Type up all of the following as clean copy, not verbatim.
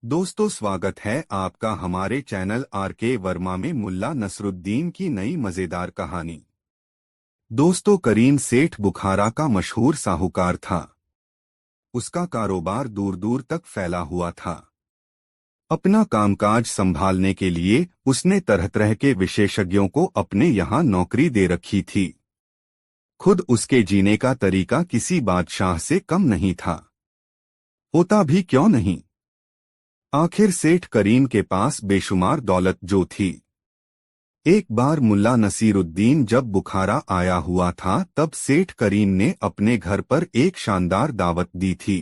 दोस्तों, स्वागत है आपका हमारे चैनल आर.के. वर्मा में मुल्ला नसरुद्दीन की नई मजेदार कहानी। दोस्तों, करीम सेठ बुखारा का मशहूर साहूकार था। उसका कारोबार दूर दूर तक फैला हुआ था। अपना कामकाज संभालने के लिए उसने तरह तरह के विशेषज्ञों को अपने यहाँ नौकरी दे रखी थी। खुद उसके जीने का तरीका किसी बादशाह से कम नहीं था। होता भी क्यों नहीं। आखिर सेठ करीम के पास बेशुमार दौलत जो थी। एक बार मुल्ला नसीरुद्दीन जब बुखारा आया हुआ था तब सेठ करीम ने अपने घर पर एक शानदार दावत दी थी।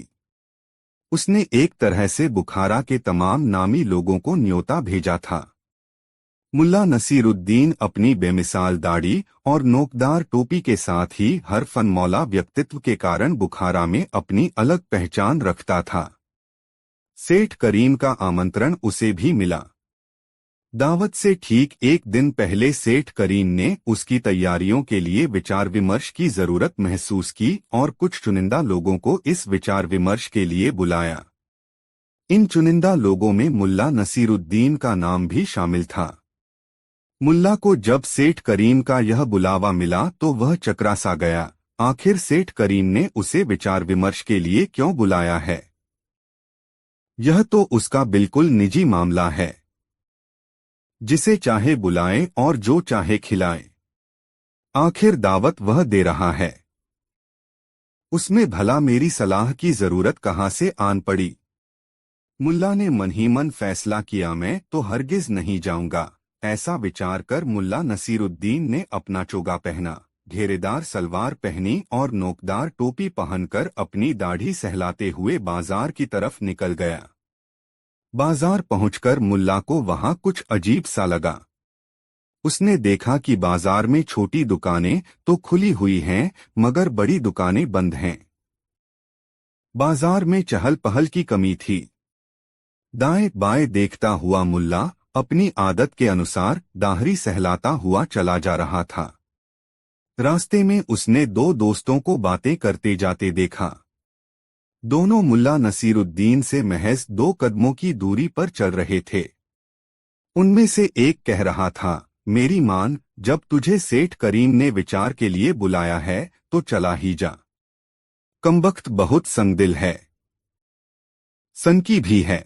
उसने एक तरह से बुखारा के तमाम नामी लोगों को न्योता भेजा था। मुल्ला नसीरुद्दीन अपनी बेमिसाल दाढ़ी और नोकदार टोपी के साथ ही हर फनमौला व्यक्तित्व के कारण बुखारा में अपनी अलग पहचान रखता था। सेठ करीम का आमंत्रण उसे भी मिला। दावत से ठीक एक दिन पहले सेठ करीम ने उसकी तैयारियों के लिए विचार विमर्श की जरूरत महसूस की और कुछ चुनिंदा लोगों को इस विचार विमर्श के लिए बुलाया। इन चुनिंदा लोगों में मुल्ला नसीरुद्दीन का नाम भी शामिल था। मुल्ला को जब सेठ करीम का यह बुलावा मिला तो वह चकरा सा गया। आखिर सेठ करीम ने उसे विचार विमर्श के लिए क्यों बुलाया है? यह तो उसका बिल्कुल निजी मामला है। जिसे चाहे बुलाए और जो चाहे खिलाए। आखिर दावत वह दे रहा है। उसमें भला मेरी सलाह की जरूरत कहाँ से आन पड़ी? मुल्ला ने मन ही मन फैसला किया, मैं तो हरगिज नहीं जाऊंगा। ऐसा विचार कर मुल्ला नसीरुद्दीन ने अपना चोगा पहना, घेरेदार सलवार पहनी और नोकदार टोपी पहनकर अपनी दाढ़ी सहलाते हुए बाजार की तरफ निकल गया। बाजार पहुंचकर मुल्ला को वहां कुछ अजीब सा लगा। उसने देखा कि बाजार में छोटी दुकानें तो खुली हुई हैं मगर बड़ी दुकानें बंद हैं। बाजार में चहल पहल की कमी थी। दाएं बाएं देखता हुआ मुल्ला अपनी आदत के अनुसार दाढ़ी सहलाता हुआ चला जा रहा था। रास्ते में उसने दो दोस्तों को बातें करते जाते देखा। दोनों मुल्ला नसीरुद्दीन से महज 2 कदमों की दूरी पर चल रहे थे। उनमें से एक कह रहा था, मेरी मान, जब तुझे सेठ करीम ने विचार के लिए बुलाया है तो चला ही जा। कमबख्त बहुत संगदिल है, सनकी भी है।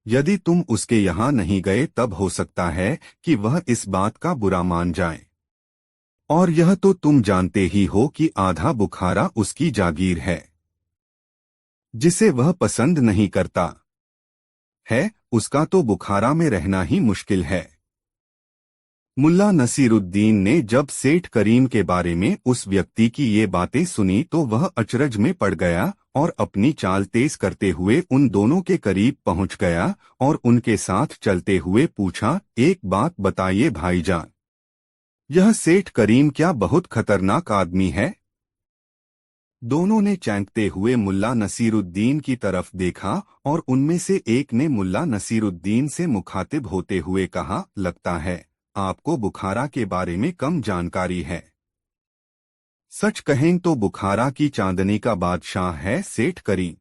यदि तुम उसके यहाँ नहीं गए तब हो सकता है कि वह इस बात का बुरा मान जाए। और यह तो तुम जानते ही हो कि आधा बुखारा उसकी जागीर है, जिसे वह पसंद नहीं करता है उसका तो बुखारा में रहना ही मुश्किल है। मुल्ला नसीरुद्दीन ने जब सेठ करीम के बारे में उस व्यक्ति की ये बातें सुनी तो वह अचरज में पड़ गया और अपनी चाल तेज करते हुए उन दोनों के करीब पहुंच गया और उनके साथ चलते हुए पूछा, एक बात बताइए भाईजान, यह सेठ करीम क्या बहुत खतरनाक आदमी है? दोनों ने चौंकते हुए मुल्ला नसीरुद्दीन की तरफ देखा और उनमें से एक ने मुल्ला नसीरुद्दीन से मुखातिब होते हुए कहा, लगता है आपको बुखारा के बारे में कम जानकारी है। सच कहें तो बुखारा की चांदनी का बादशाह है सेठ करीम।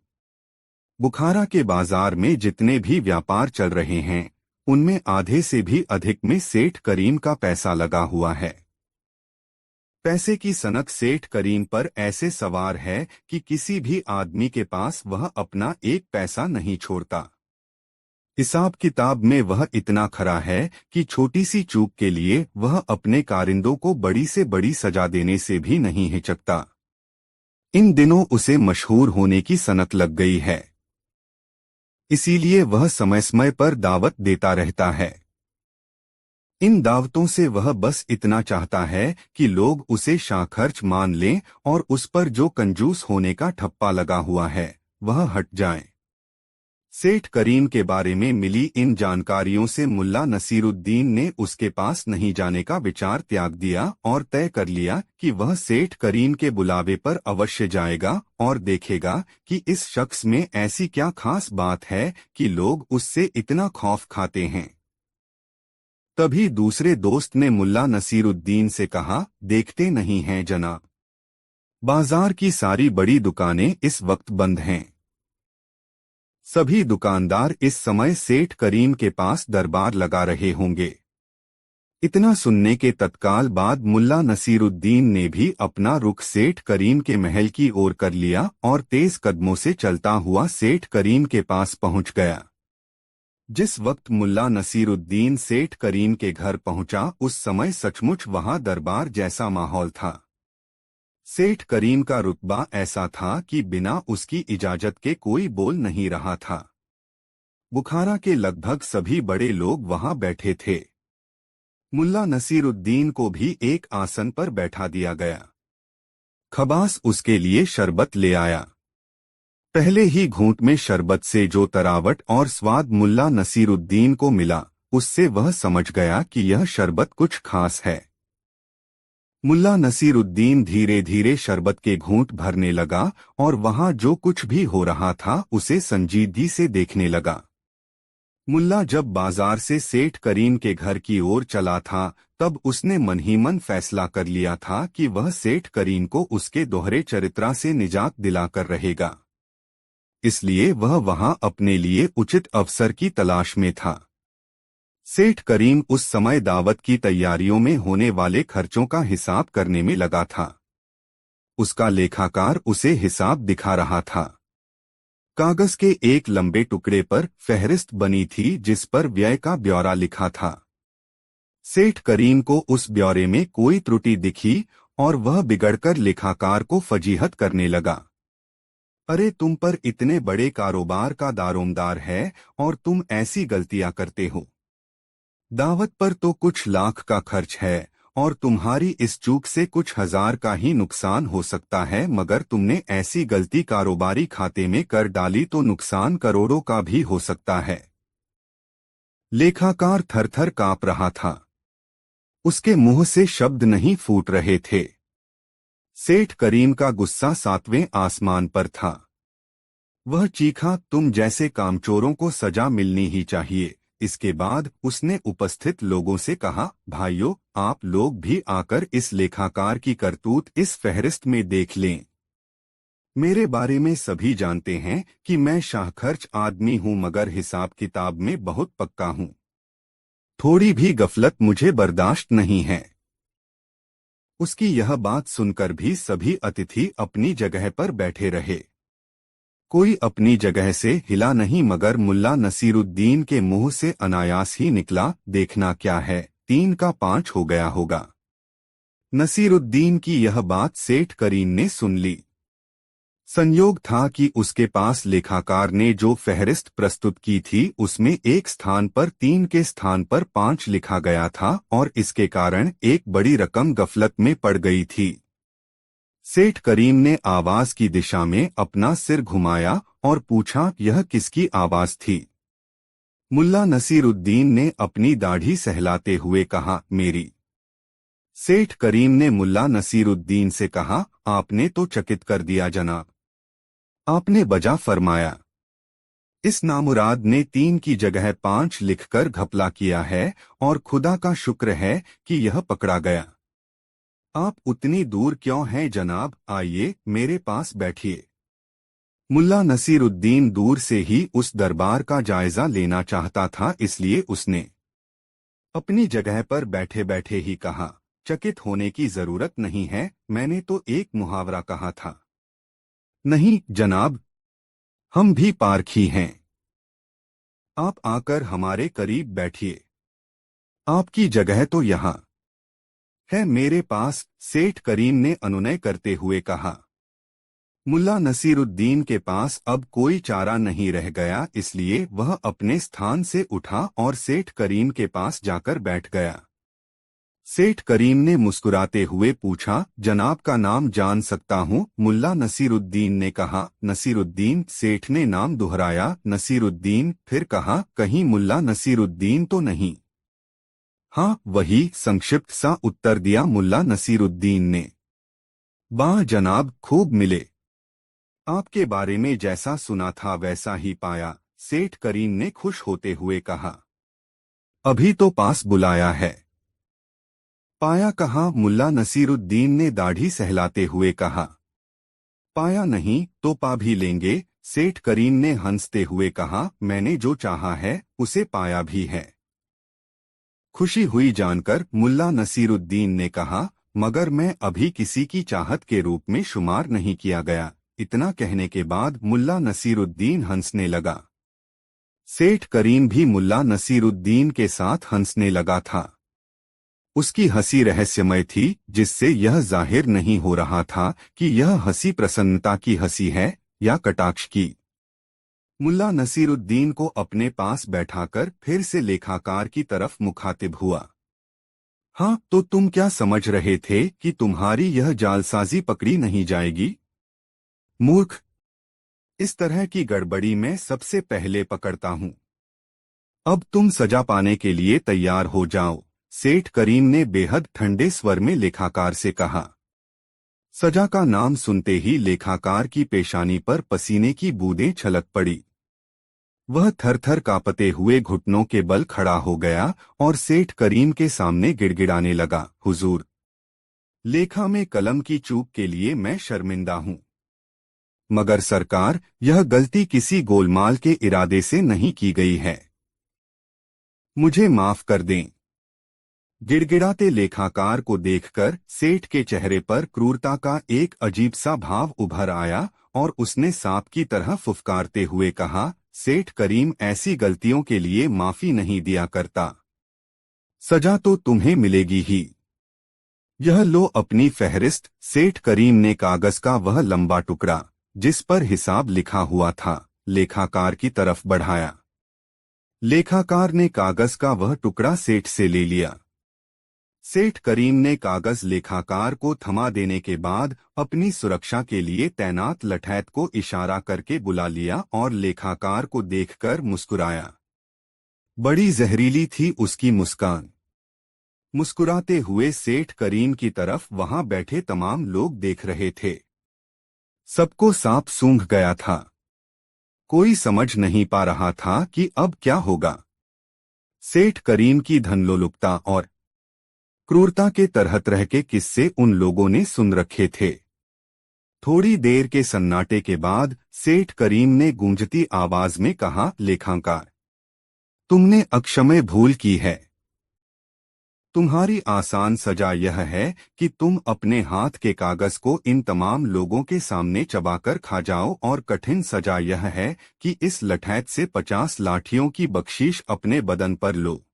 बुखारा के बाजार में जितने भी व्यापार चल रहे हैं उनमें आधे से भी अधिक में सेठ करीम का पैसा लगा हुआ है। पैसे की सनक सेठ करीम पर ऐसे सवार है कि किसी भी आदमी के पास वह अपना एक पैसा नहीं छोड़ता। हिसाब किताब में वह इतना खरा है कि छोटी सी चूक के लिए वह अपने कारिंदों को बड़ी से बड़ी सजा देने से भी नहीं हिचकता। इन दिनों उसे मशहूर होने की सनक लग गई है, इसीलिए वह समय समय पर दावत देता रहता है। इन दावतों से वह बस इतना चाहता है कि लोग उसे शाखर्च मान लें और उस पर जो कंजूस होने का ठप्पा लगा हुआ है वह हट जाए। सेठ करीम के बारे में मिली इन जानकारियों से मुल्ला नसीरुद्दीन ने उसके पास नहीं जाने का विचार त्याग दिया और तय कर लिया कि वह सेठ करीम के बुलावे पर अवश्य जाएगा और देखेगा कि इस शख्स में ऐसी क्या खास बात है कि लोग उससे इतना खौफ खाते हैं। तभी दूसरे दोस्त ने मुल्ला नसीरुद्दीन से कहा, देखते नहीं हैं जनाब, बाजार की सारी बड़ी दुकानें इस वक्त बंद हैं। सभी दुकानदार इस समय सेठ करीम के पास दरबार लगा रहे होंगे। इतना सुनने के तत्काल बाद मुल्ला नसीरुद्दीन ने भी अपना रुख सेठ करीम के महल की ओर कर लिया और तेज कदमों से चलता हुआ सेठ करीम के पास पहुंच गया। जिस वक्त मुल्ला नसीरुद्दीन सेठ करीम के घर पहुंचा उस समय सचमुच वहां दरबार जैसा माहौल था। सेठ करीम का रुतबा ऐसा था कि बिना उसकी इजाजत के कोई बोल नहीं रहा था। बुखारा के लगभग सभी बड़े लोग वहां बैठे थे। मुल्ला नसीरुद्दीन को भी एक आसन पर बैठा दिया गया। खबास उसके लिए शरबत ले आया। पहले ही घूंट में शरबत से जो तरावट और स्वाद मुल्ला नसीरुद्दीन को मिला उससे वह समझ गया कि यह शरबत कुछ खास है। मुल्ला नसीरुद्दीन धीरे धीरे शरबत के घूंट भरने लगा और वहां जो कुछ भी हो रहा था उसे संजीदगी से देखने लगा। मुल्ला जब बाजार से सेठ करीम के घर की ओर चला था तब उसने मन ही मन फैसला कर लिया था कि वह सेठ करीम को उसके दोहरे चरित्रा से निजात दिलाकर रहेगा। इसलिए वह वहां अपने लिए उचित अवसर की तलाश में था। सेठ करीम उस समय दावत की तैयारियों में होने वाले खर्चों का हिसाब करने में लगा था। उसका लेखाकार उसे हिसाब दिखा रहा था। कागज के एक लंबे टुकड़े पर फहरिस्त बनी थी जिस पर व्यय का ब्यौरा लिखा था। सेठ करीम को उस ब्यौरे में कोई त्रुटि दिखी और वह बिगड़कर लेखाकार को फजीहत करने लगा। अरे तुम पर इतने बड़े कारोबार का दारोमदार है और तुम ऐसी गलतियां करते हो। दावत पर तो कुछ लाख का खर्च है और तुम्हारी इस चूक से कुछ हजार का ही नुकसान हो सकता है, मगर तुमने ऐसी गलती कारोबारी खाते में कर डाली तो नुकसान करोड़ों का भी हो सकता है। लेखाकार थरथर कांप रहा था। उसके मुंह से शब्द नहीं फूट रहे थे। सेठ करीम का गुस्सा सातवें आसमान पर था। वह चीखा, तुम जैसे कामचोरों को सजा मिलनी ही चाहिए। इसके बाद उसने उपस्थित लोगों से कहा, भाइयों, आप लोग भी आकर इस लेखाकार की करतूत इस फहरिस्त में देख लें। मेरे बारे में सभी जानते हैं कि मैं शाहखर्च आदमी हूं, मगर हिसाब किताब में बहुत पक्का हूं। थोड़ी भी गफलत मुझे बर्दाश्त नहीं है। उसकी यह बात सुनकर भी सभी अतिथि अपनी जगह पर बैठे रहे। कोई अपनी जगह से हिला नहीं, मगर मुल्ला नसीरुद्दीन के मुंह से अनायास ही निकला, देखना क्या है, 3 का 5 हो गया होगा। नसीरुद्दीन की यह बात सेठ करीम ने सुन ली। संयोग था कि उसके पास लेखाकार ने जो फहरिस्त प्रस्तुत की थी उसमें एक स्थान पर 3 के स्थान पर 5 लिखा गया था और इसके कारण एक बड़ी रकम गफलत में पड़ गई थी। सेठ करीम ने आवाज की दिशा में अपना सिर घुमाया और पूछा, यह किसकी आवाज थी? मुल्ला नसीरुद्दीन ने अपनी दाढ़ी सहलाते हुए कहा, मेरी। सेठ करीम ने मुल्ला नसीरुद्दीन से कहा, आपने तो चकित कर दिया जनाब। आपने बजा फरमाया। इस नामुराद ने 3 की जगह 5 लिखकर घपला किया है और खुदा का शुक्र है कि यह पकड़ा गया। आप उतनी दूर क्यों हैं जनाब, आइए मेरे पास बैठिए। मुल्ला नसीरुद्दीन दूर से ही उस दरबार का जायजा लेना चाहता था, इसलिए उसने अपनी जगह पर बैठे बैठे ही कहा, चकित होने की जरूरत नहीं है, मैंने तो एक मुहावरा कहा था। नहीं जनाब, हम भी पारखी हैं। आप आकर हमारे करीब बैठिए। आपकी जगह तो यहाँ है मेरे पास, सेठ करीम ने अनुनय करते हुए कहा। मुल्ला नसीरुद्दीन के पास अब कोई चारा नहीं रह गया, इसलिए वह अपने स्थान से उठा और सेठ करीम के पास जाकर बैठ गया। सेठ करीम ने मुस्कुराते हुए पूछा, जनाब का नाम जान सकता हूँ? मुल्ला नसीरुद्दीन ने कहा। नसीरुद्दीन। सेठ ने नाम दोहराया, नसीरुद्दीन। फिर कहा, कहीं मुल्ला नसीरुद्दीन तो नहीं? हाँ वही, संक्षिप्त सा उत्तर दिया मुल्ला नसीरुद्दीन ने। वाह जनाब, खूब मिले। आपके बारे में जैसा सुना था वैसा ही पाया, सेठ करीम ने खुश होते हुए कहा। अभी तो पास बुलाया है। पाया कहाँ? मुल्ला नसीरुद्दीन ने दाढ़ी सहलाते हुए कहा। पाया नहीं तो पा भी लेंगे, सेठ करीम ने हंसते हुए कहा, मैंने जो चाहा है उसे पाया भी है। खुशी हुई जानकर मुल्ला नसीरुद्दीन ने कहा, मगर मैं अभी किसी की चाहत के रूप में शुमार नहीं किया गया। इतना कहने के बाद मुल्ला नसीरुद्दीन हंसने लगा। सेठ करीम भी मुल्ला नसीरुद्दीन के साथ हंसने लगा था। उसकी हंसी रहस्यमय थी, जिससे यह जाहिर नहीं हो रहा था कि यह हंसी प्रसन्नता की हंसी है या कटाक्ष की। मुल्ला नसीरुद्दीन को अपने पास बैठाकर फिर से लेखाकार की तरफ मुखातिब हुआ। हाँ, तो तुम क्या समझ रहे थे कि तुम्हारी यह जालसाजी पकड़ी नहीं जाएगी? मूर्ख, इस तरह की गड़बड़ी मैं सबसे पहले पकड़ता हूँ। अब तुम सजा पाने के लिए तैयार हो जाओ, सेठ करीम ने बेहद ठंडे स्वर में लेखाकार से कहा। सजा का नाम सुनते ही लेखाकार की पेशानी पर पसीने की बूंदें छलक पड़ी। वह थर-थर कांपते हुए घुटनों के बल खड़ा हो गया और सेठ करीम के सामने गिड़गिड़ाने लगा, हुजूर, लेखा में कलम की चूक के लिए मैं शर्मिंदा हूँ। मगर सरकार, यह गलती किसी गोलमाल के इरादे से नहीं की गई है। मुझे माफ कर दें। गिड़गिड़ाते लेखाकार को देखकर सेठ के चेहरे पर क्रूरता का एक अजीब सा भाव उभर आया और उसने सांप की तरह फुफकारते हुए कहा, सेठ करीम ऐसी गलतियों के लिए माफी नहीं दिया करता। सजा तो तुम्हें मिलेगी ही। यह लो अपनी फहरिस्त। सेठ करीम ने कागज का वह लंबा टुकड़ा, जिस पर हिसाब लिखा हुआ था, लेखाकार की तरफ बढ़ाया। लेखाकार ने कागज का वह टुकड़ा सेठ से ले लिया। सेठ करीम ने कागज लेखाकार को थमा देने के बाद अपनी सुरक्षा के लिए तैनात लठैत को इशारा करके बुला लिया और लेखाकार को देखकर मुस्कुराया। बड़ी जहरीली थी उसकी मुस्कान। मुस्कुराते हुए सेठ करीम की तरफ वहां बैठे तमाम लोग देख रहे थे। सबको सांप सूंघ गया था। कोई समझ नहीं पा रहा था कि अब क्या होगा। सेठ करीम की धनलोलुपता और क्रूरता के तरह तरह के किस्से उन लोगों ने सुन रखे थे। थोड़ी देर के सन्नाटे के बाद सेठ करीम ने गूंजती आवाज में कहा, लेखाकार, तुमने अक्षम्य भूल की है। तुम्हारी आसान सजा यह है कि तुम अपने हाथ के कागज को इन तमाम लोगों के सामने चबाकर खा जाओ, और कठिन सजा यह है कि इस लठैत से 50 लाठियों की बख्शीश अपने बदन पर लो।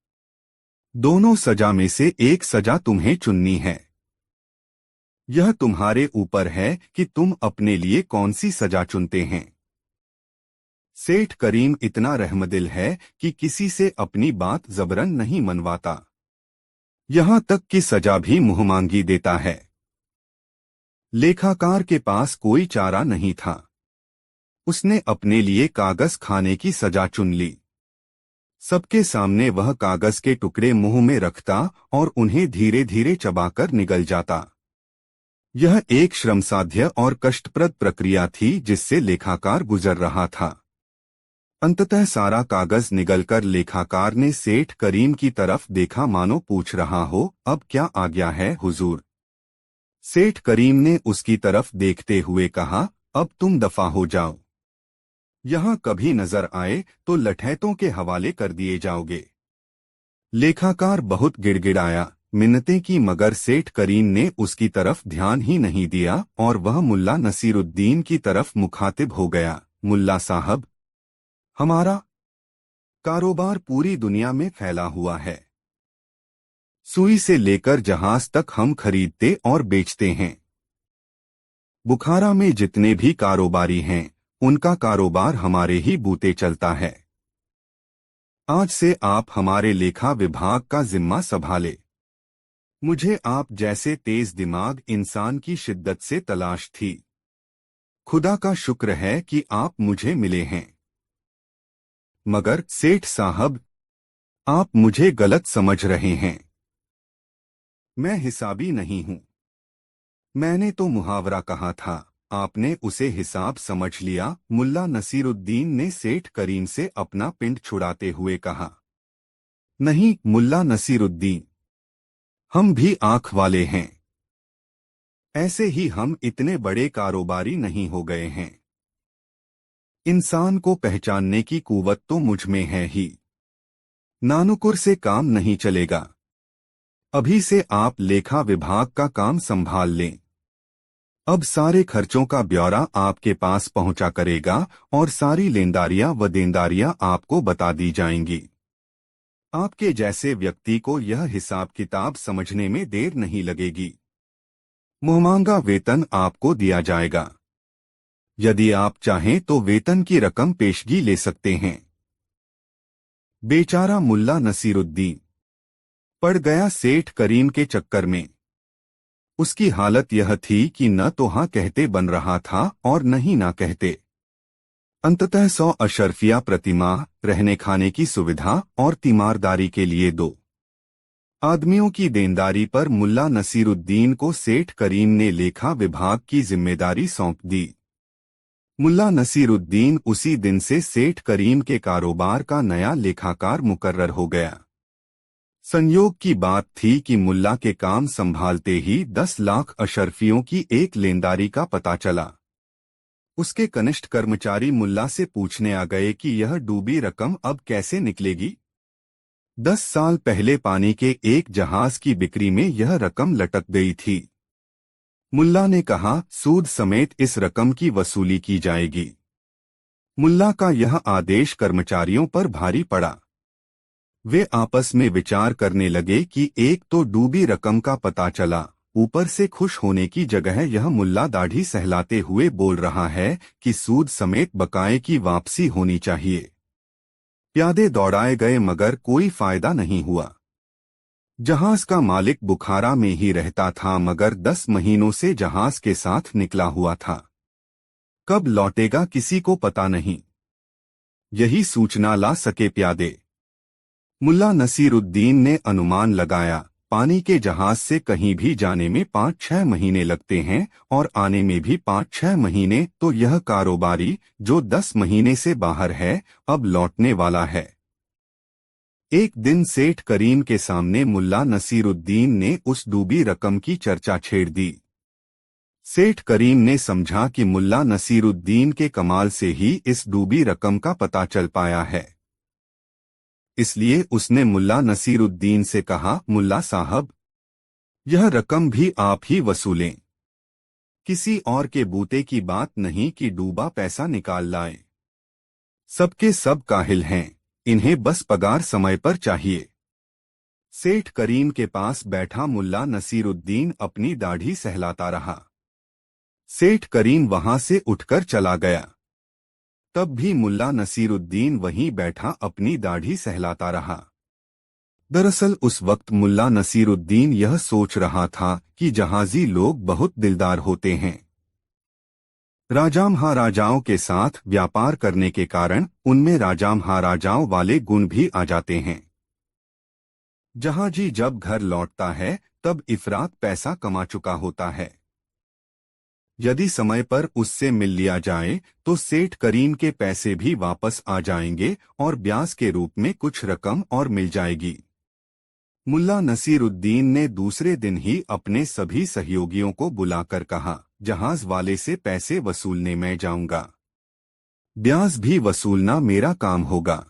दोनों सजा में से एक सजा तुम्हें चुननी है। यह तुम्हारे ऊपर है कि तुम अपने लिए कौन सी सजा चुनते हैं। सेठ करीम इतना रहमदिल है कि किसी से अपनी बात जबरन नहीं मनवाता। यहां तक कि सजा भी मुंहमांगी देता है। लेखाकार के पास कोई चारा नहीं था। उसने अपने लिए कागज खाने की सजा चुन ली। सबके सामने वह कागज के टुकड़े मुंह में रखता और उन्हें धीरे धीरे चबाकर निगल जाता। यह एक श्रमसाध्य और कष्टप्रद प्रक्रिया थी जिससे लेखाकार गुजर रहा था। अंततः सारा कागज निगलकर लेखाकार ने सेठ करीम की तरफ देखा, मानो पूछ रहा हो, अब क्या आज्ञा है हुजूर। सेठ करीम ने उसकी तरफ देखते हुए कहा, अब तुम दफा हो जाओ। यहां कभी नजर आए तो लठैतों के हवाले कर दिए जाओगे। लेखाकार बहुत गिड़गिड़ाया, मिन्नतें की, मगर सेठ करीम ने उसकी तरफ ध्यान ही नहीं दिया और वह मुल्ला नसीरुद्दीन की तरफ मुखातिब हो गया। मुल्ला साहब, हमारा कारोबार पूरी दुनिया में फैला हुआ है। सुई से लेकर जहाज तक हम खरीदते और बेचते हैं। बुखारा में जितने भी कारोबारी हैं, उनका कारोबार हमारे ही बूते चलता है। आज से आप हमारे लेखा विभाग का जिम्मा संभाले। मुझे आप जैसे तेज दिमाग इंसान की शिद्दत से तलाश थी। खुदा का शुक्र है कि आप मुझे मिले हैं। मगर सेठ साहब, आप मुझे गलत समझ रहे हैं। मैं हिसाबी नहीं हूं। मैंने तो मुहावरा कहा था, आपने उसे हिसाब समझ लिया। मुल्ला नसीरुद्दीन ने सेठ करीम से अपना पिंड छुड़ाते हुए कहा। नहीं मुल्ला नसीरुद्दीन, हम भी आंख वाले हैं। ऐसे ही हम इतने बड़े कारोबारी नहीं हो गए हैं। इंसान को पहचानने की कुव्वत तो मुझ में है ही। नानुकुर से काम नहीं चलेगा। अभी से आप लेखा विभाग का काम संभाल लें। अब सारे खर्चों का ब्यौरा आपके पास पहुंचा करेगा और सारी लेनदारियां व देनदारियां आपको बता दी जाएंगी। आपके जैसे व्यक्ति को यह हिसाब किताब समझने में देर नहीं लगेगी। मुहमांगा वेतन आपको दिया जाएगा। यदि आप चाहें तो वेतन की रकम पेशगी ले सकते हैं। बेचारा मुल्ला नसीरुद्दीन पड़ गया सेठ करीम के चक्कर में। उसकी हालत यह थी कि न तो हाँ कहते बन रहा था और न ही ना कहते। अंततः 100 अशर्फिया प्रतिमाह रहने खाने की सुविधा और तीमारदारी के लिए 2 आदमियों की देनदारी पर मुल्ला नसीरुद्दीन को सेठ करीम ने लेखा विभाग की जिम्मेदारी सौंप दी। मुल्ला नसीरुद्दीन उसी दिन से सेठ करीम के कारोबार का नया लेखाकार मुकर्रर हो गया। संयोग की बात थी कि मुल्ला के काम संभालते ही 10 लाख अशर्फियों की एक लेनदारी का पता चला। उसके कनिष्ठ कर्मचारी मुल्ला से पूछने आ गए कि यह डूबी रकम अब कैसे निकलेगी। 10 साल पहले पानी के एक जहाज की बिक्री में यह रकम लटक गई थी। मुल्ला ने कहा, सूद समेत इस रकम की वसूली की जाएगी। मुल्ला का यह आदेश कर्मचारियों पर भारी पड़ा। वे आपस में विचार करने लगे कि एक तो डूबी रकम का पता चला, ऊपर से खुश होने की जगह यह मुल्ला दाढ़ी सहलाते हुए बोल रहा है कि सूद समेत बकाये की वापसी होनी चाहिए। प्यादे दौड़ाए गए मगर कोई फायदा नहीं हुआ। जहाज का मालिक बुखारा में ही रहता था मगर 10 महीनों से जहाज के साथ निकला हुआ था। कब लौटेगा किसी को पता नहीं। यही सूचना ला सके प्यादे। मुल्ला नसीरुद्दीन ने अनुमान लगाया, पानी के जहाज से कहीं भी जाने में 5-6 महीने लगते हैं और आने में भी 5-6 महीने, तो यह कारोबारी जो 10 महीने से बाहर है अब लौटने वाला है। एक दिन सेठ करीम के सामने मुल्ला नसीरुद्दीन ने उस डूबी रकम की चर्चा छेड़ दी। सेठ करीम ने समझा कि मुल्ला नसीरुद्दीन के कमाल से ही इस डूबी रकम का पता चल पाया है। इसलिए उसने मुल्ला नसीरुद्दीन से कहा, मुल्ला साहब, यह रकम भी आप ही वसूलें। किसी और के बूते की बात नहीं कि डूबा पैसा निकाल लाएं। सबके सब काहिल हैं, इन्हें बस पगार समय पर चाहिए। सेठ करीम के पास बैठा मुल्ला नसीरुद्दीन अपनी दाढ़ी सहलाता रहा। सेठ करीम वहां से उठकर चला गया। तब भी मुल्ला नसीरुद्दीन वहीं बैठा अपनी दाढ़ी सहलाता रहा। दरअसल उस वक्त मुल्ला नसीरुद्दीन यह सोच रहा था कि जहाजी लोग बहुत दिलदार होते हैं। राजा महाराजाओं के साथ व्यापार करने के कारण उनमें राजा महाराजाओं वाले गुण भी आ जाते हैं। जहाजी जब घर लौटता है तब इफरात पैसा कमा चुका होता है। यदि समय पर उससे मिल लिया जाए तो सेठ करीम के पैसे भी वापस आ जाएंगे और ब्याज के रूप में कुछ रकम और मिल जाएगी। मुल्ला नसीरुद्दीन ने दूसरे दिन ही अपने सभी सहयोगियों को बुलाकर कहा, जहाज वाले से पैसे वसूलने मैं जाऊंगा। ब्याज भी वसूलना मेरा काम होगा।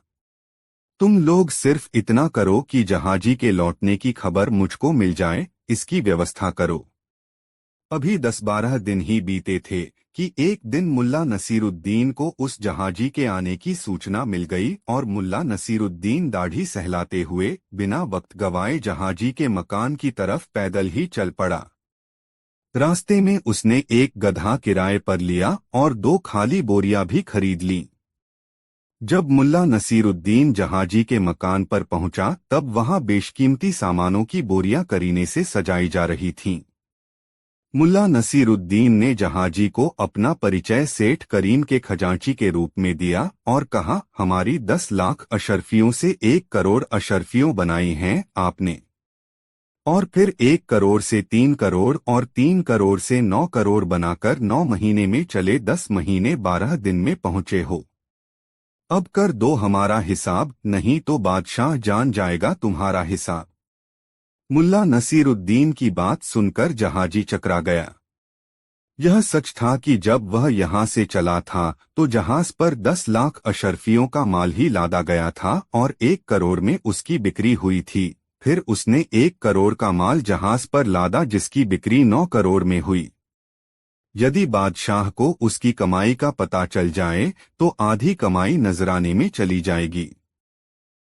तुम लोग सिर्फ इतना करो कि जहाजी के लौटने की खबर मुझको मिल जाए, इसकी व्यवस्था करो। अभी 10-12 दिन ही बीते थे कि एक दिन मुल्ला नसीरुद्दीन को उस जहाजी के आने की सूचना मिल गई और मुल्ला नसीरुद्दीन दाढ़ी सहलाते हुए बिना वक्त गवाए जहाजी के मकान की तरफ पैदल ही चल पड़ा। रास्ते में उसने एक गधा किराए पर लिया और 2 खाली बोरियां भी खरीद लीं। जब मुल्ला नसीरुद्दीन जहाजी के मकान पर पहुंचा तब वहां बेशकीमती सामानों की बोरियां करीने से सजाई जा रही थीं। मुल्ला नसीरुद्दीन ने जहाजी को अपना परिचय सेठ करीम के खजांची के रूप में दिया और कहा, हमारी 10 लाख अशर्फियों से 1 करोड़ अशर्फियों बनाई हैं आपने, और फिर 1 करोड़ से 3 करोड़ और 3 करोड़ से 9 करोड़ बनाकर 9 महीने में चले 10 महीने 12 दिन में पहुंचे हो। अब कर दो हमारा हिसाब, नहीं तो बादशाह जान जाएगा तुम्हारा हिसाब। मुल्ला नसीरुद्दीन की बात सुनकर जहाजी चकरा गया। यह सच था कि जब वह यहाँ से चला था तो जहाज पर 10 लाख अशर्फियों का माल ही लादा गया था और 1 करोड़ में उसकी बिक्री हुई थी। फिर उसने 1 करोड़ का माल जहाज पर लादा जिसकी बिक्री 9 करोड़ में हुई। यदि बादशाह को उसकी कमाई का पता चल जाए तो आधी कमाई नजराने में चली जाएगी।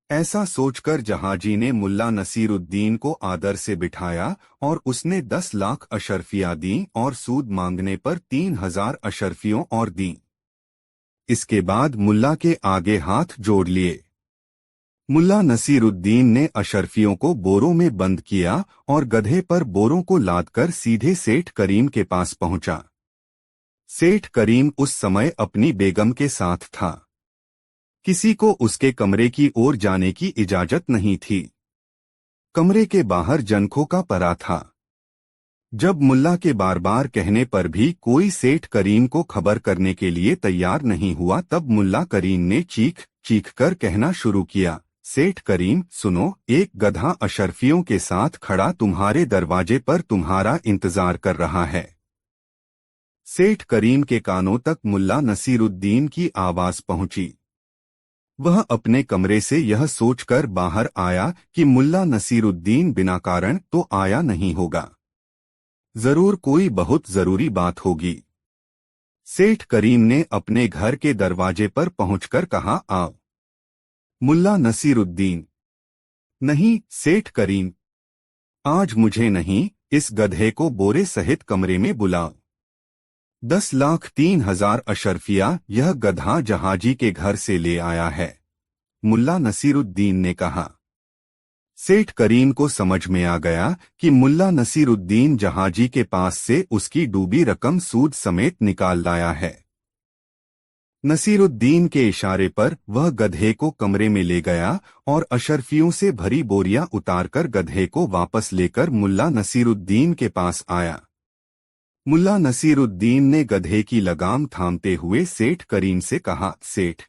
ऐसा सोचकर जहाजी ने मुल्ला नसीरुद्दीन को आदर से बिठाया और उसने 10 लाख अशर्फियां दी और सूद मांगने पर 3,000 अशर्फियों और दी। इसके बाद मुल्ला के आगे हाथ जोड़ लिए। मुल्ला नसीरुद्दीन ने अशर्फियों को बोरों में बंद किया और गधे पर बोरों को लादकर सीधे सेठ करीम के पास पहुंचा। सेठ करीम उस समय अपनी बेगम के साथ था। किसी को उसके कमरे की ओर जाने की इजाजत नहीं थी। कमरे के बाहर जनखों का परा था। जब मुल्ला के बार बार कहने पर भी कोई सेठ करीम को खबर करने के लिए तैयार नहीं हुआ, तब मुल्ला करीम ने चीख चीख कर कहना शुरू किया, सेठ करीम सुनो, एक गधा अशर्फियों के साथ खड़ा तुम्हारे दरवाजे पर तुम्हारा इंतजार कर रहा है। सेठ करीम के कानों तक मुल्ला नसीरुद्दीन की आवाज पहुंची। वह अपने कमरे से यह सोचकर बाहर आया कि मुल्ला नसीरुद्दीन बिना कारण तो आया नहीं होगा, जरूर कोई बहुत जरूरी बात होगी। सेठ करीम ने अपने घर के दरवाजे पर पहुंचकर कहा, आओ। मुल्ला नसीरुद्दीन, नहीं सेठ करीम, आज मुझे नहीं, इस गधे को बोरे सहित कमरे में बुलाओ। 10,03,000 अशर्फिया यह गधा जहाजी के घर से ले आया है, मुल्ला नसीरुद्दीन ने कहा। सेठ करीम को समझ में आ गया कि मुल्ला नसीरुद्दीन जहाजी के पास से उसकी डूबी रकम सूद समेत निकाल लाया है। नसीरुद्दीन के इशारे पर वह गधे को कमरे में ले गया और अशर्फियों से भरी बोरियां उतारकर गधे को वापस लेकर मुल्ला नसीरुद्दीन के पास आया। मुल्ला नसीरुद्दीन ने गधे की लगाम थामते हुए सेठ करीम से कहा, सेठ,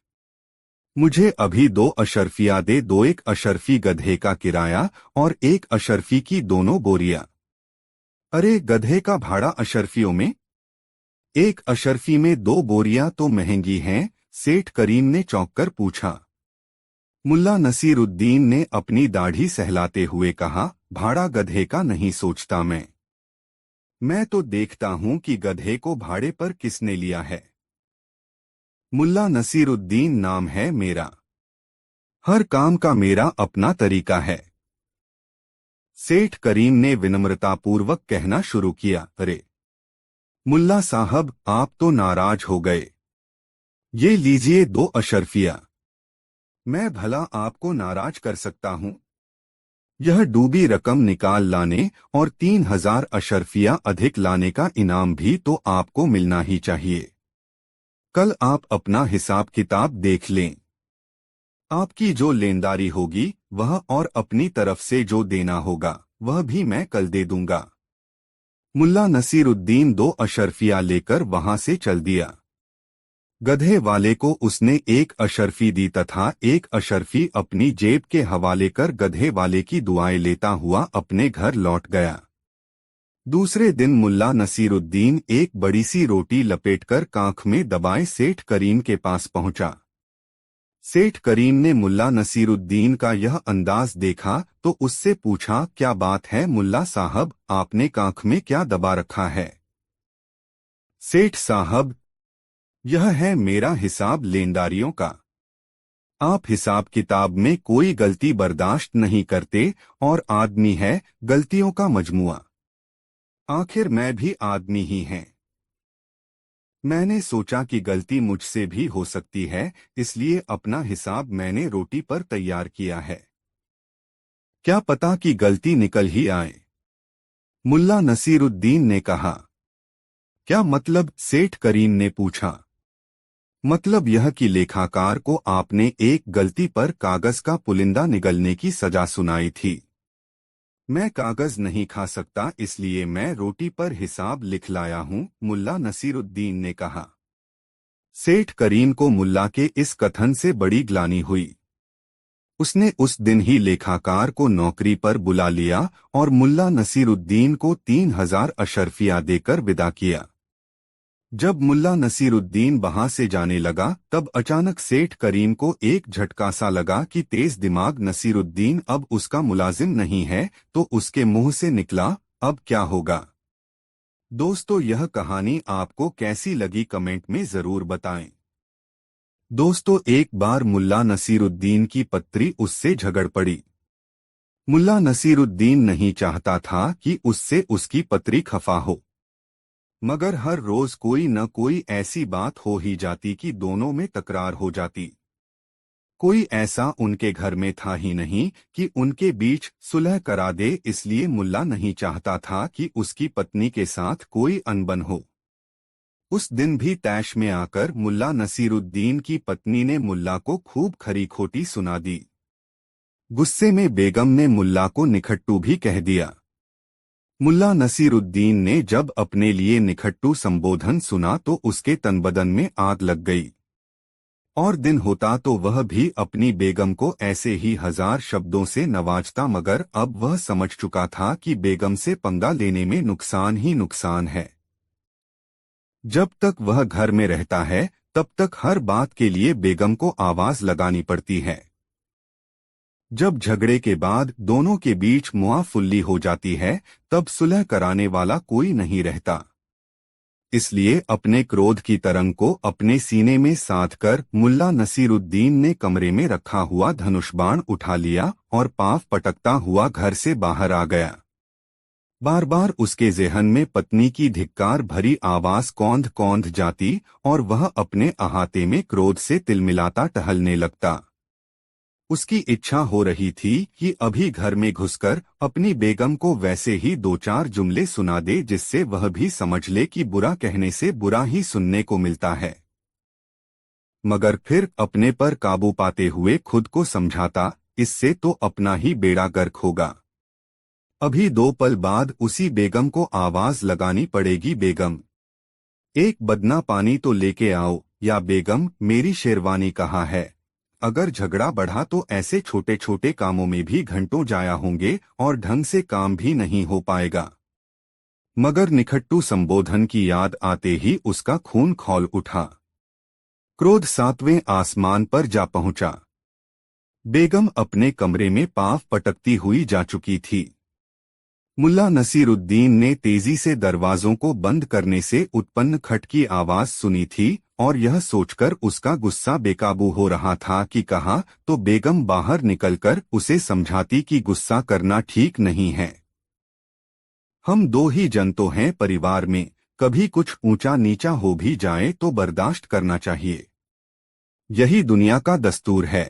मुझे अभी 2 अशर्फिया दे दो, 1 अशर्फी गधे का किराया और 1 अशर्फी की दोनों बोरियां। अरे गधे का भाड़ा अशर्फियों में? 1 अशर्फी में 2 बोरियां तो महंगी हैं, सेठ करीम ने चौंक कर पूछा। मुल्ला नसीरुद्दीन ने अपनी दाढ़ी सहलाते हुए कहा, भाड़ा गधे का नहीं सोचता मैं तो देखता हूं कि गधे को भाड़े पर किसने लिया है। मुल्ला नसीरुद्दीन नाम है मेरा, हर काम का मेरा अपना तरीका है। सेठ करीम ने विनम्रतापूर्वक कहना शुरू किया, अरे मुल्ला साहब, आप तो नाराज हो गए। ये लीजिए 2 अशर्फिया। मैं भला आपको नाराज कर सकता हूं? यह डूबी रकम निकाल लाने और 3,000 अशर्फिया अधिक लाने का इनाम भी तो आपको मिलना ही चाहिए। कल आप अपना हिसाब किताब देख लें। आपकी जो लेनदारी होगी वह और अपनी तरफ से जो देना होगा वह भी मैं कल दे दूंगा। मुल्ला नसीरुद्दीन 2 अशर्फिया लेकर वहां से चल दिया। गधे वाले को उसने 1 अशर्फी दी तथा 1 अशर्फी अपनी जेब के हवाले कर गधे वाले की दुआएं लेता हुआ अपने घर लौट गया। दूसरे दिन मुल्ला नसीरुद्दीन एक बड़ी सी रोटी लपेटकर कांख में दबाए सेठ करीम के पास पहुंचा। सेठ करीम ने मुल्ला नसीरुद्दीन का यह अंदाज देखा तो उससे पूछा, क्या बात है मुल्ला साहब, आपने कांख में क्या दबा रखा है? सेठ साहब, यह है मेरा हिसाब लेनदारियों का। आप हिसाब किताब में कोई गलती बर्दाश्त नहीं करते और आदमी है गलतियों का मजमुआ। आखिर मैं भी आदमी ही हैं। मैंने सोचा कि गलती मुझसे भी हो सकती है, इसलिए अपना हिसाब मैंने रोटी पर तैयार किया है। क्या पता कि गलती निकल ही आए। मुल्ला नसीरुद्दीन ने कहा। क्या मतलब? सेठ करीम ने पूछा। मतलब यह कि लेखाकार को आपने एक गलती पर कागज का पुलिंदा निगलने की सजा सुनाई थी। मैं कागज नहीं खा सकता, इसलिए मैं रोटी पर हिसाब लिख लाया हूं, मुल्ला नसीरुद्दीन ने कहा। सेठ करीम को मुल्ला के इस कथन से बड़ी ग्लानि हुई। उसने उस दिन ही लेखाकार को नौकरी पर बुला लिया और मुल्ला नसीरुद्दीन को 3,000 अशर्फिया देकर विदा किया। जब मुल्ला नसीरुद्दीन वहां से जाने लगा तब अचानक सेठ करीम को एक झटका सा लगा कि तेज दिमाग नसीरुद्दीन अब उसका मुलाजिम नहीं है, तो उसके मुंह से निकला, अब क्या होगा। दोस्तों, यह कहानी आपको कैसी लगी कमेंट में जरूर बताएं। दोस्तों, एक बार मुल्ला नसीरुद्दीन की पत्री उससे झगड़ पड़ी। मुल्ला नसीरुद्दीन नहीं चाहता था कि उससे उसकी पत्री खफा हो, मगर हर रोज कोई न कोई ऐसी बात हो ही जाती कि दोनों में तकरार हो जाती। कोई ऐसा उनके घर में था ही नहीं कि उनके बीच सुलह करा दे, इसलिए मुल्ला नहीं चाहता था कि उसकी पत्नी के साथ कोई अनबन हो। उस दिन भी तैश में आकर मुल्ला नसीरुद्दीन की पत्नी ने मुल्ला को खूब खरी खोटी सुना दी। गुस्से में बेगम ने मुल्ला को निखट्टू भी कह दिया। मुल्ला नसीरुद्दीन ने जब अपने लिए निखट्टू संबोधन सुना तो उसके तनबदन में आग लग गई। और दिन होता तो वह भी अपनी बेगम को ऐसे ही हजार शब्दों से नवाजता, मगर अब वह समझ चुका था कि बेगम से पंगा लेने में नुकसान ही नुकसान है। जब तक वह घर में रहता है तब तक हर बात के लिए बेगम को आवाज लगानी पड़ती है। जब झगड़े के बाद दोनों के बीच मुआफुल्ली हो जाती है तब सुलह कराने वाला कोई नहीं रहता। इसलिए अपने क्रोध की तरंग को अपने सीने में साध कर मुल्ला नसीरुद्दीन ने कमरे में रखा हुआ धनुष बाण उठा लिया और पांव पटकता हुआ घर से बाहर आ गया। बार बार उसके ज़हन में पत्नी की धिक्कार भरी आवाज कौंध कौंध जाती और वह अपने अहाते में क्रोध से तिलमिलाता टहलने लगता। उसकी इच्छा हो रही थी कि अभी घर में घुसकर अपनी बेगम को वैसे ही दो चार जुमले सुना दे जिससे वह भी समझ ले कि बुरा कहने से बुरा ही सुनने को मिलता है। मगर फिर अपने पर काबू पाते हुए खुद को समझाता, इससे तो अपना ही बेड़ा गर्क होगा। अभी 2 पल बाद उसी बेगम को आवाज लगानी पड़ेगी, बेगम एक बदना पानी तो लेके आओ, या बेगम मेरी शेरवानी कहाँ है। अगर झगड़ा बढ़ा तो ऐसे छोटे छोटे कामों में भी घंटों जाया होंगे और ढंग से काम भी नहीं हो पाएगा। मगर निखट्टू संबोधन की याद आते ही उसका खून खौल उठा। क्रोध 7वें आसमान पर जा पहुंचा। बेगम अपने कमरे में पांव पटकती हुई जा चुकी थी। मुल्ला नसीरुद्दीन ने तेजी से दरवाजों को बंद करने से उत्पन्न खट की आवाज सुनी थी और यह सोचकर उसका गुस्सा बेकाबू हो रहा था कि कहा तो बेगम बाहर निकलकर उसे समझाती कि गुस्सा करना ठीक नहीं है। हम 2 ही जन तो हैं परिवार में, कभी कुछ ऊंचा नीचा हो भी जाए तो बर्दाश्त करना चाहिए, यही दुनिया का दस्तूर है।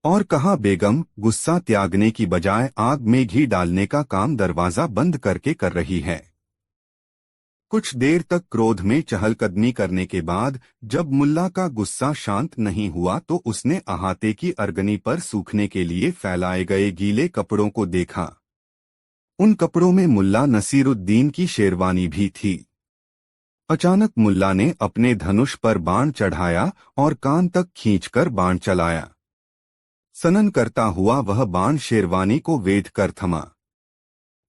और कहा बेगम गुस्सा त्यागने की बजाय आग में घी डालने का काम दरवाजा बंद करके कर रही है। कुछ देर तक क्रोध में चहलकदमी करने के बाद जब मुल्ला का गुस्सा शांत नहीं हुआ तो उसने अहाते की अरगनी पर सूखने के लिए फैलाए गए गीले कपड़ों को देखा। उन कपड़ों में मुल्ला नसीरुद्दीन की शेरवानी भी थी। अचानक मुल्ला ने अपने धनुष पर बाण चढ़ाया और कान तक खींचकर बाण चलाया। सनन करता हुआ वह बाण शेरवानी को वेध कर थमा।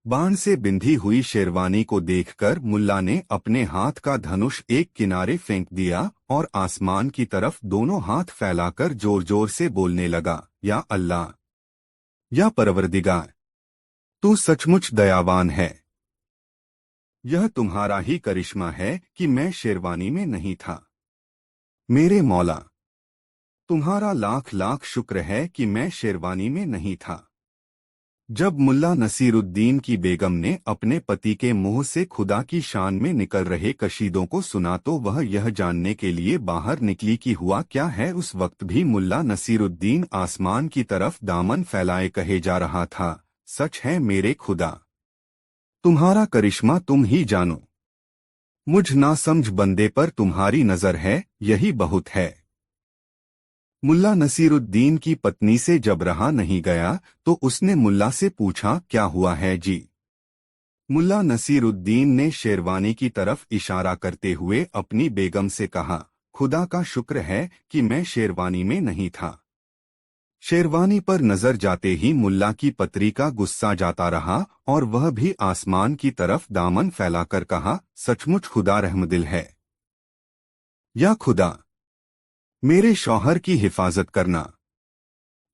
बाण से बिंधी हुई शेरवानी को देखकर मुल्ला ने अपने हाथ का धनुष एक किनारे फेंक दिया और आसमान की तरफ दोनों हाथ फैलाकर जोर जोर से बोलने लगा, या अल्लाह, या परवरदिगार, तू सचमुच दयावान है। यह तुम्हारा ही करिश्मा है कि मैं शेरवानी में नहीं था। मेरे मौला, तुम्हारा लाख लाख शुक्र है कि मैं शेरवानी में नहीं था। जब मुल्ला नसीरुद्दीन की बेगम ने अपने पति के मुंह से खुदा की शान में निकल रहे कशीदों को सुना तो वह यह जानने के लिए बाहर निकली कि हुआ क्या है। उस वक्त भी मुल्ला नसीरुद्दीन आसमान की तरफ दामन फैलाए कहे जा रहा था, सच है मेरे खुदा, तुम्हारा करिश्मा तुम ही जानो। मुझ नासमझ बंदे पर तुम्हारी नजर है, यही बहुत है। मुल्ला नसीरुद्दीन की पत्नी से जब रहा नहीं गया तो उसने मुल्ला से पूछा, क्या हुआ है जी। मुल्ला नसीरुद्दीन ने शेरवानी की तरफ इशारा करते हुए अपनी बेगम से कहा, खुदा का शुक्र है कि मैं शेरवानी में नहीं था। शेरवानी पर नजर जाते ही मुल्ला की पत्री का गुस्सा जाता रहा और वह भी आसमान की तरफ दामन फैलाकर कहा, सचमुच खुदा रहमदिल है। या खुदा, मेरे शौहर की हिफाजत करना।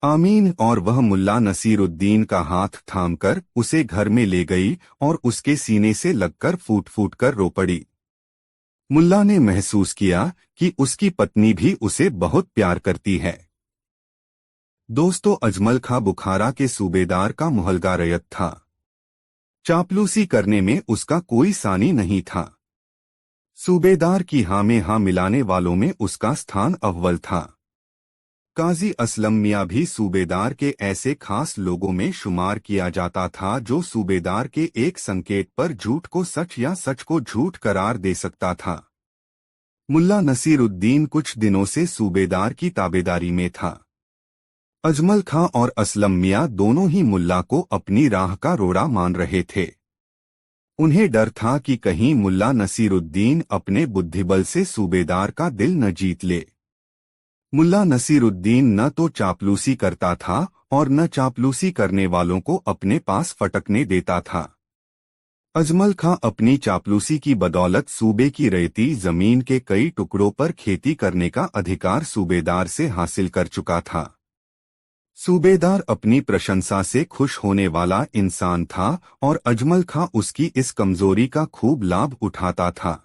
आमीन। और वह मुल्ला नसीरुद्दीन का हाथ थामकर उसे घर में ले गई और उसके सीने से लगकर फूट फूट कर रो पड़ी। मुल्ला ने महसूस किया कि उसकी पत्नी भी उसे बहुत प्यार करती है। दोस्तों, अजमल खां बुखारा के सूबेदार का मुहलगा रयत था। चापलूसी करने में उसका कोई सानी नहीं था। सूबेदार की हाँ में हाँ मिलाने वालों में उसका स्थान अव्वल था। काजी असलम मियां भी सूबेदार के ऐसे खास लोगों में शुमार किया जाता था जो सूबेदार के एक संकेत पर झूठ को सच या सच को झूठ करार दे सकता था। मुल्ला नसीरुद्दीन कुछ दिनों से सूबेदार की ताबेदारी में था। अजमल खां और असलम मियां दोनों ही मुल्ला को अपनी राह का रोड़ा मान रहे थे। उन्हें डर था कि कहीं मुल्ला नसीरुद्दीन अपने बुद्धिबल से सूबेदार का दिल न जीत ले। मुल्ला नसीरुद्दीन न तो चापलूसी करता था और न चापलूसी करने वालों को अपने पास फटकने देता था। अजमल खां अपनी चापलूसी की बदौलत सूबे की रेती जमीन के कई टुकड़ों पर खेती करने का अधिकार सूबेदार से हासिल कर चुका था। सूबेदार अपनी प्रशंसा से खुश होने वाला इंसान था और अजमल खां उसकी इस कमजोरी का खूब लाभ उठाता था।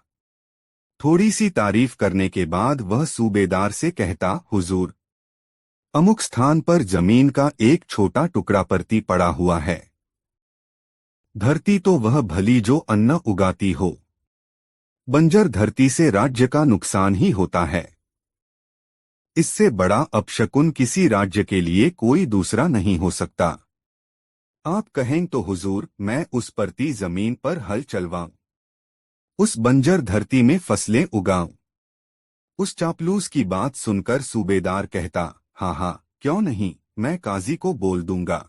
थोड़ी सी तारीफ करने के बाद वह सूबेदार से कहता, हुजूर, अमुक स्थान पर जमीन का एक छोटा टुकड़ा परती पड़ा हुआ है। धरती तो वह भली जो अन्न उगाती हो। बंजर धरती से राज्य का नुकसान ही होता है। इससे बड़ा अपशकुन किसी राज्य के लिए कोई दूसरा नहीं हो सकता। आप कहें तो हुजूर, मैं उस परती जमीन पर हल चलवाऊं, उस बंजर धरती में फसलें उगाऊं। उस चापलूस की बात सुनकर सूबेदार कहता, हाँ हाँ, क्यों नहीं, मैं काजी को बोल दूंगा।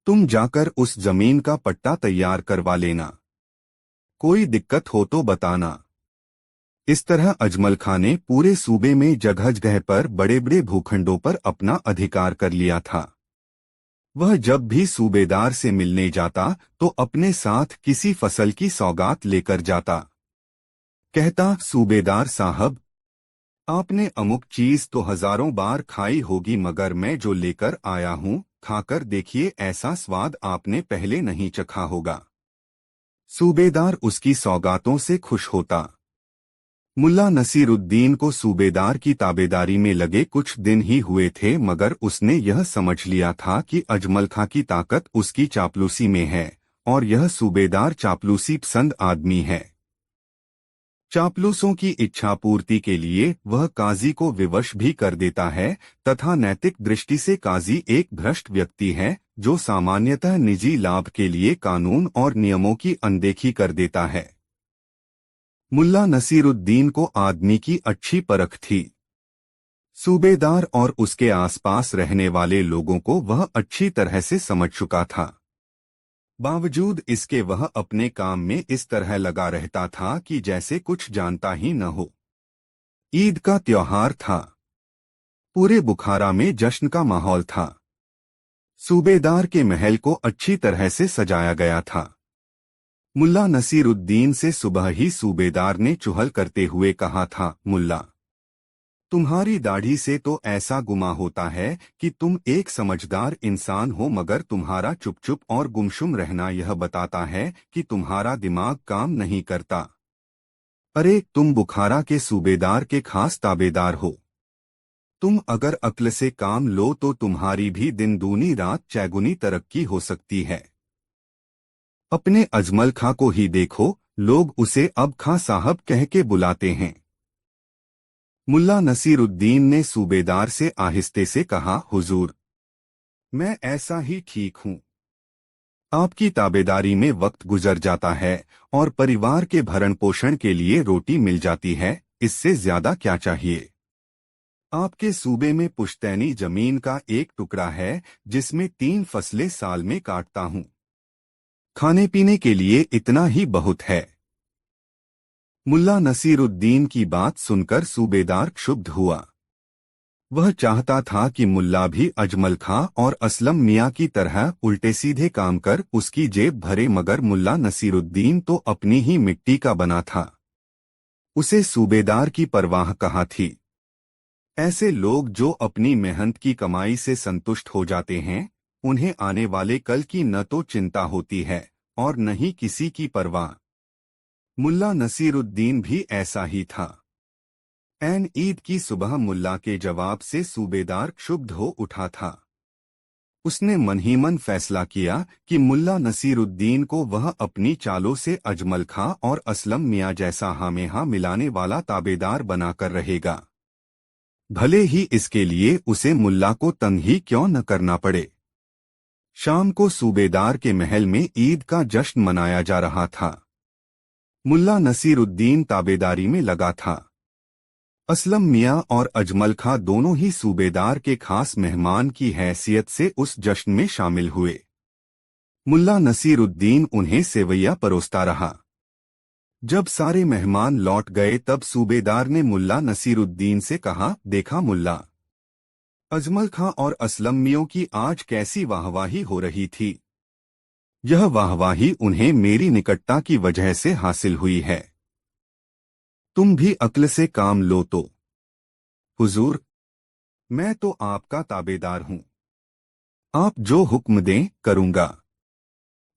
तुम जाकर उस जमीन का पट्टा तैयार करवा लेना। कोई दिक्कत हो तो बताना। इस तरह अजमल खां ने पूरे सूबे में जगह जगह पर बड़े बड़े भूखंडों पर अपना अधिकार कर लिया था। वह जब भी सूबेदार से मिलने जाता तो अपने साथ किसी फसल की सौगात लेकर जाता। कहता, सूबेदार साहब, आपने अमुक चीज तो हजारों बार खाई होगी, मगर मैं जो लेकर आया हूँ, खाकर देखिए, ऐसा स्वाद आपने पहले नहीं चखा होगा। सूबेदार उसकी सौगातों से खुश होता। मुल्ला नसीरुद्दीन को सूबेदार की ताबेदारी में लगे कुछ दिन ही हुए थे, मगर उसने यह समझ लिया था कि अजमल खां की ताकत उसकी चापलूसी में है और यह सूबेदार चापलूसी पसंद आदमी है। चापलूसों की इच्छा पूर्ति के लिए वह काजी को विवश भी कर देता है तथा नैतिक दृष्टि से काजी एक भ्रष्ट व्यक्ति है जो सामान्यतः निजी लाभ के लिए कानून और नियमों की अनदेखी कर देता है। मुल्ला नसीरुद्दीन को आदमी की अच्छी परख थी। सूबेदार और उसके आसपास रहने वाले लोगों को वह अच्छी तरह से समझ चुका था। बावजूद इसके वह अपने काम में इस तरह लगा रहता था कि जैसे कुछ जानता ही न हो। ईद का त्योहार था। पूरे बुखारा में जश्न का माहौल था। सूबेदार के महल को अच्छी तरह से सजाया गया था। मुल्ला नसीरुद्दीन से सुबह ही सूबेदार ने चुहल करते हुए कहा था, मुल्ला, तुम्हारी दाढ़ी से तो ऐसा गुमा होता है कि तुम एक समझदार इंसान हो, मगर तुम्हारा चुप चुप और गुमशुम रहना यह बताता है कि तुम्हारा दिमाग काम नहीं करता। अरे, तुम बुखारा के सूबेदार के खास ताबेदार हो। तुम अगर अक्ल से काम लो तो तुम्हारी भी दिन दूनी रात चैगुनी तरक्की हो सकती है। अपने अजमल खां को ही देखो, लोग उसे अब खां साहब कह के बुलाते हैं। मुल्ला नसीरुद्दीन ने सूबेदार से आहिस्ते से कहा, हुजूर, मैं ऐसा ही ठीक हूँ। आपकी ताबेदारी में वक्त गुजर जाता है और परिवार के भरण पोषण के लिए रोटी मिल जाती है, इससे ज्यादा क्या चाहिए। आपके सूबे में पुश्तैनी जमीन का एक टुकड़ा है जिसमें 3 फसलें साल में काटता हूँ। खाने पीने के लिए इतना ही बहुत है। मुल्ला नसीरुद्दीन की बात सुनकर सूबेदार क्षुब्ध हुआ। वह चाहता था कि मुल्ला भी अजमल खां और असलम मियां की तरह उल्टे सीधे काम कर उसकी जेब भरे, मगर मुल्ला नसीरुद्दीन तो अपनी ही मिट्टी का बना था। उसे सूबेदार की परवाह कहाँ थी। ऐसे लोग जो अपनी मेहनत की कमाई से संतुष्ट हो जाते हैं, उन्हें आने वाले कल की न तो चिंता होती है और न ही किसी की परवाह। मुल्ला नसीरुद्दीन भी ऐसा ही था। ऐन ईद की सुबह मुल्ला के जवाब से सूबेदार क्षुब्ध हो उठा था। उसने मन ही मन फैसला किया कि मुल्ला नसीरुद्दीन को वह अपनी चालों से अजमल खां और असलम मियां जैसा हामेहा मिलाने वाला ताबेदार बनाकर रहेगा, भले ही इसके लिए उसे मुल्ला को तंग ही क्यों न करना पड़े। शाम को सूबेदार के महल में ईद का जश्न मनाया जा रहा था। मुल्ला नसीरुद्दीन ताबेदारी में लगा था। असलम मियां और अजमल खां दोनों ही सूबेदार के खास मेहमान की हैसियत से उस जश्न में शामिल हुए। मुल्ला नसीरुद्दीन उन्हें सेवैया परोसता रहा। जब सारे मेहमान लौट गए तब सूबेदार ने मुल्ला नसीरुद्दीन से कहा, देखा मुल्ला, अजमल खां और असलम मियों की आज कैसी वाहवाही हो रही थी। यह वाहवाही उन्हें मेरी निकटता की वजह से हासिल हुई है। तुम भी अक्ल से काम लो तो। हुजूर, मैं तो आपका ताबेदार हूं। आप जो हुक्म दें करूंगा।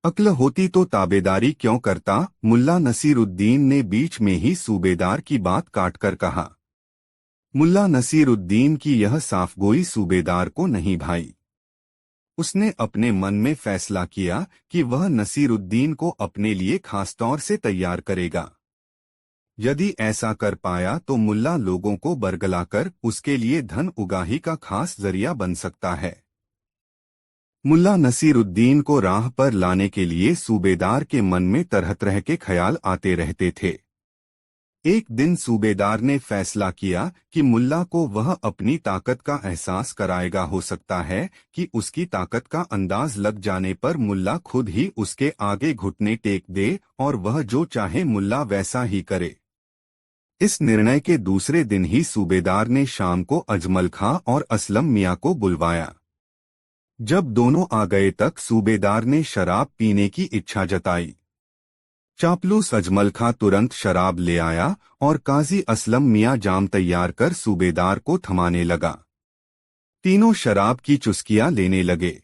अक्ल होती तो ताबेदारी क्यों करता। मुल्ला नसीरुद्दीन ने बीच में ही सूबेदार की बात काटकर कहा। मुल्ला नसीरुद्दीन की यह साफगोई सूबेदार को नहीं भाई। उसने अपने मन में फैसला किया कि वह नसीरुद्दीन को अपने लिए खासतौर से तैयार करेगा। यदि ऐसा कर पाया तो मुल्ला लोगों को बरगलाकर उसके लिए धन उगाही का खास जरिया बन सकता है। मुल्ला नसीरुद्दीन को राह पर लाने के लिए सूबेदार के मन में तरह तरह के ख्याल आते रहते थे। एक दिन सूबेदार ने फैसला किया कि मुल्ला को वह अपनी ताकत का एहसास कराएगा। हो सकता है कि उसकी ताकत का अंदाज लग जाने पर मुल्ला खुद ही उसके आगे घुटने टेक दे और वह जो चाहे मुल्ला वैसा ही करे। इस निर्णय के दूसरे दिन ही सूबेदार ने शाम को अजमल खां और असलम मियां को बुलवाया। जब दोनों आ गए तक सूबेदार ने शराब पीने की इच्छा जताई। चापलूस अजमल खां तुरंत शराब ले आया और काजी असलम मियां जाम तैयार कर सूबेदार को थमाने लगा। तीनों शराब की चुस्कियां लेने लगे।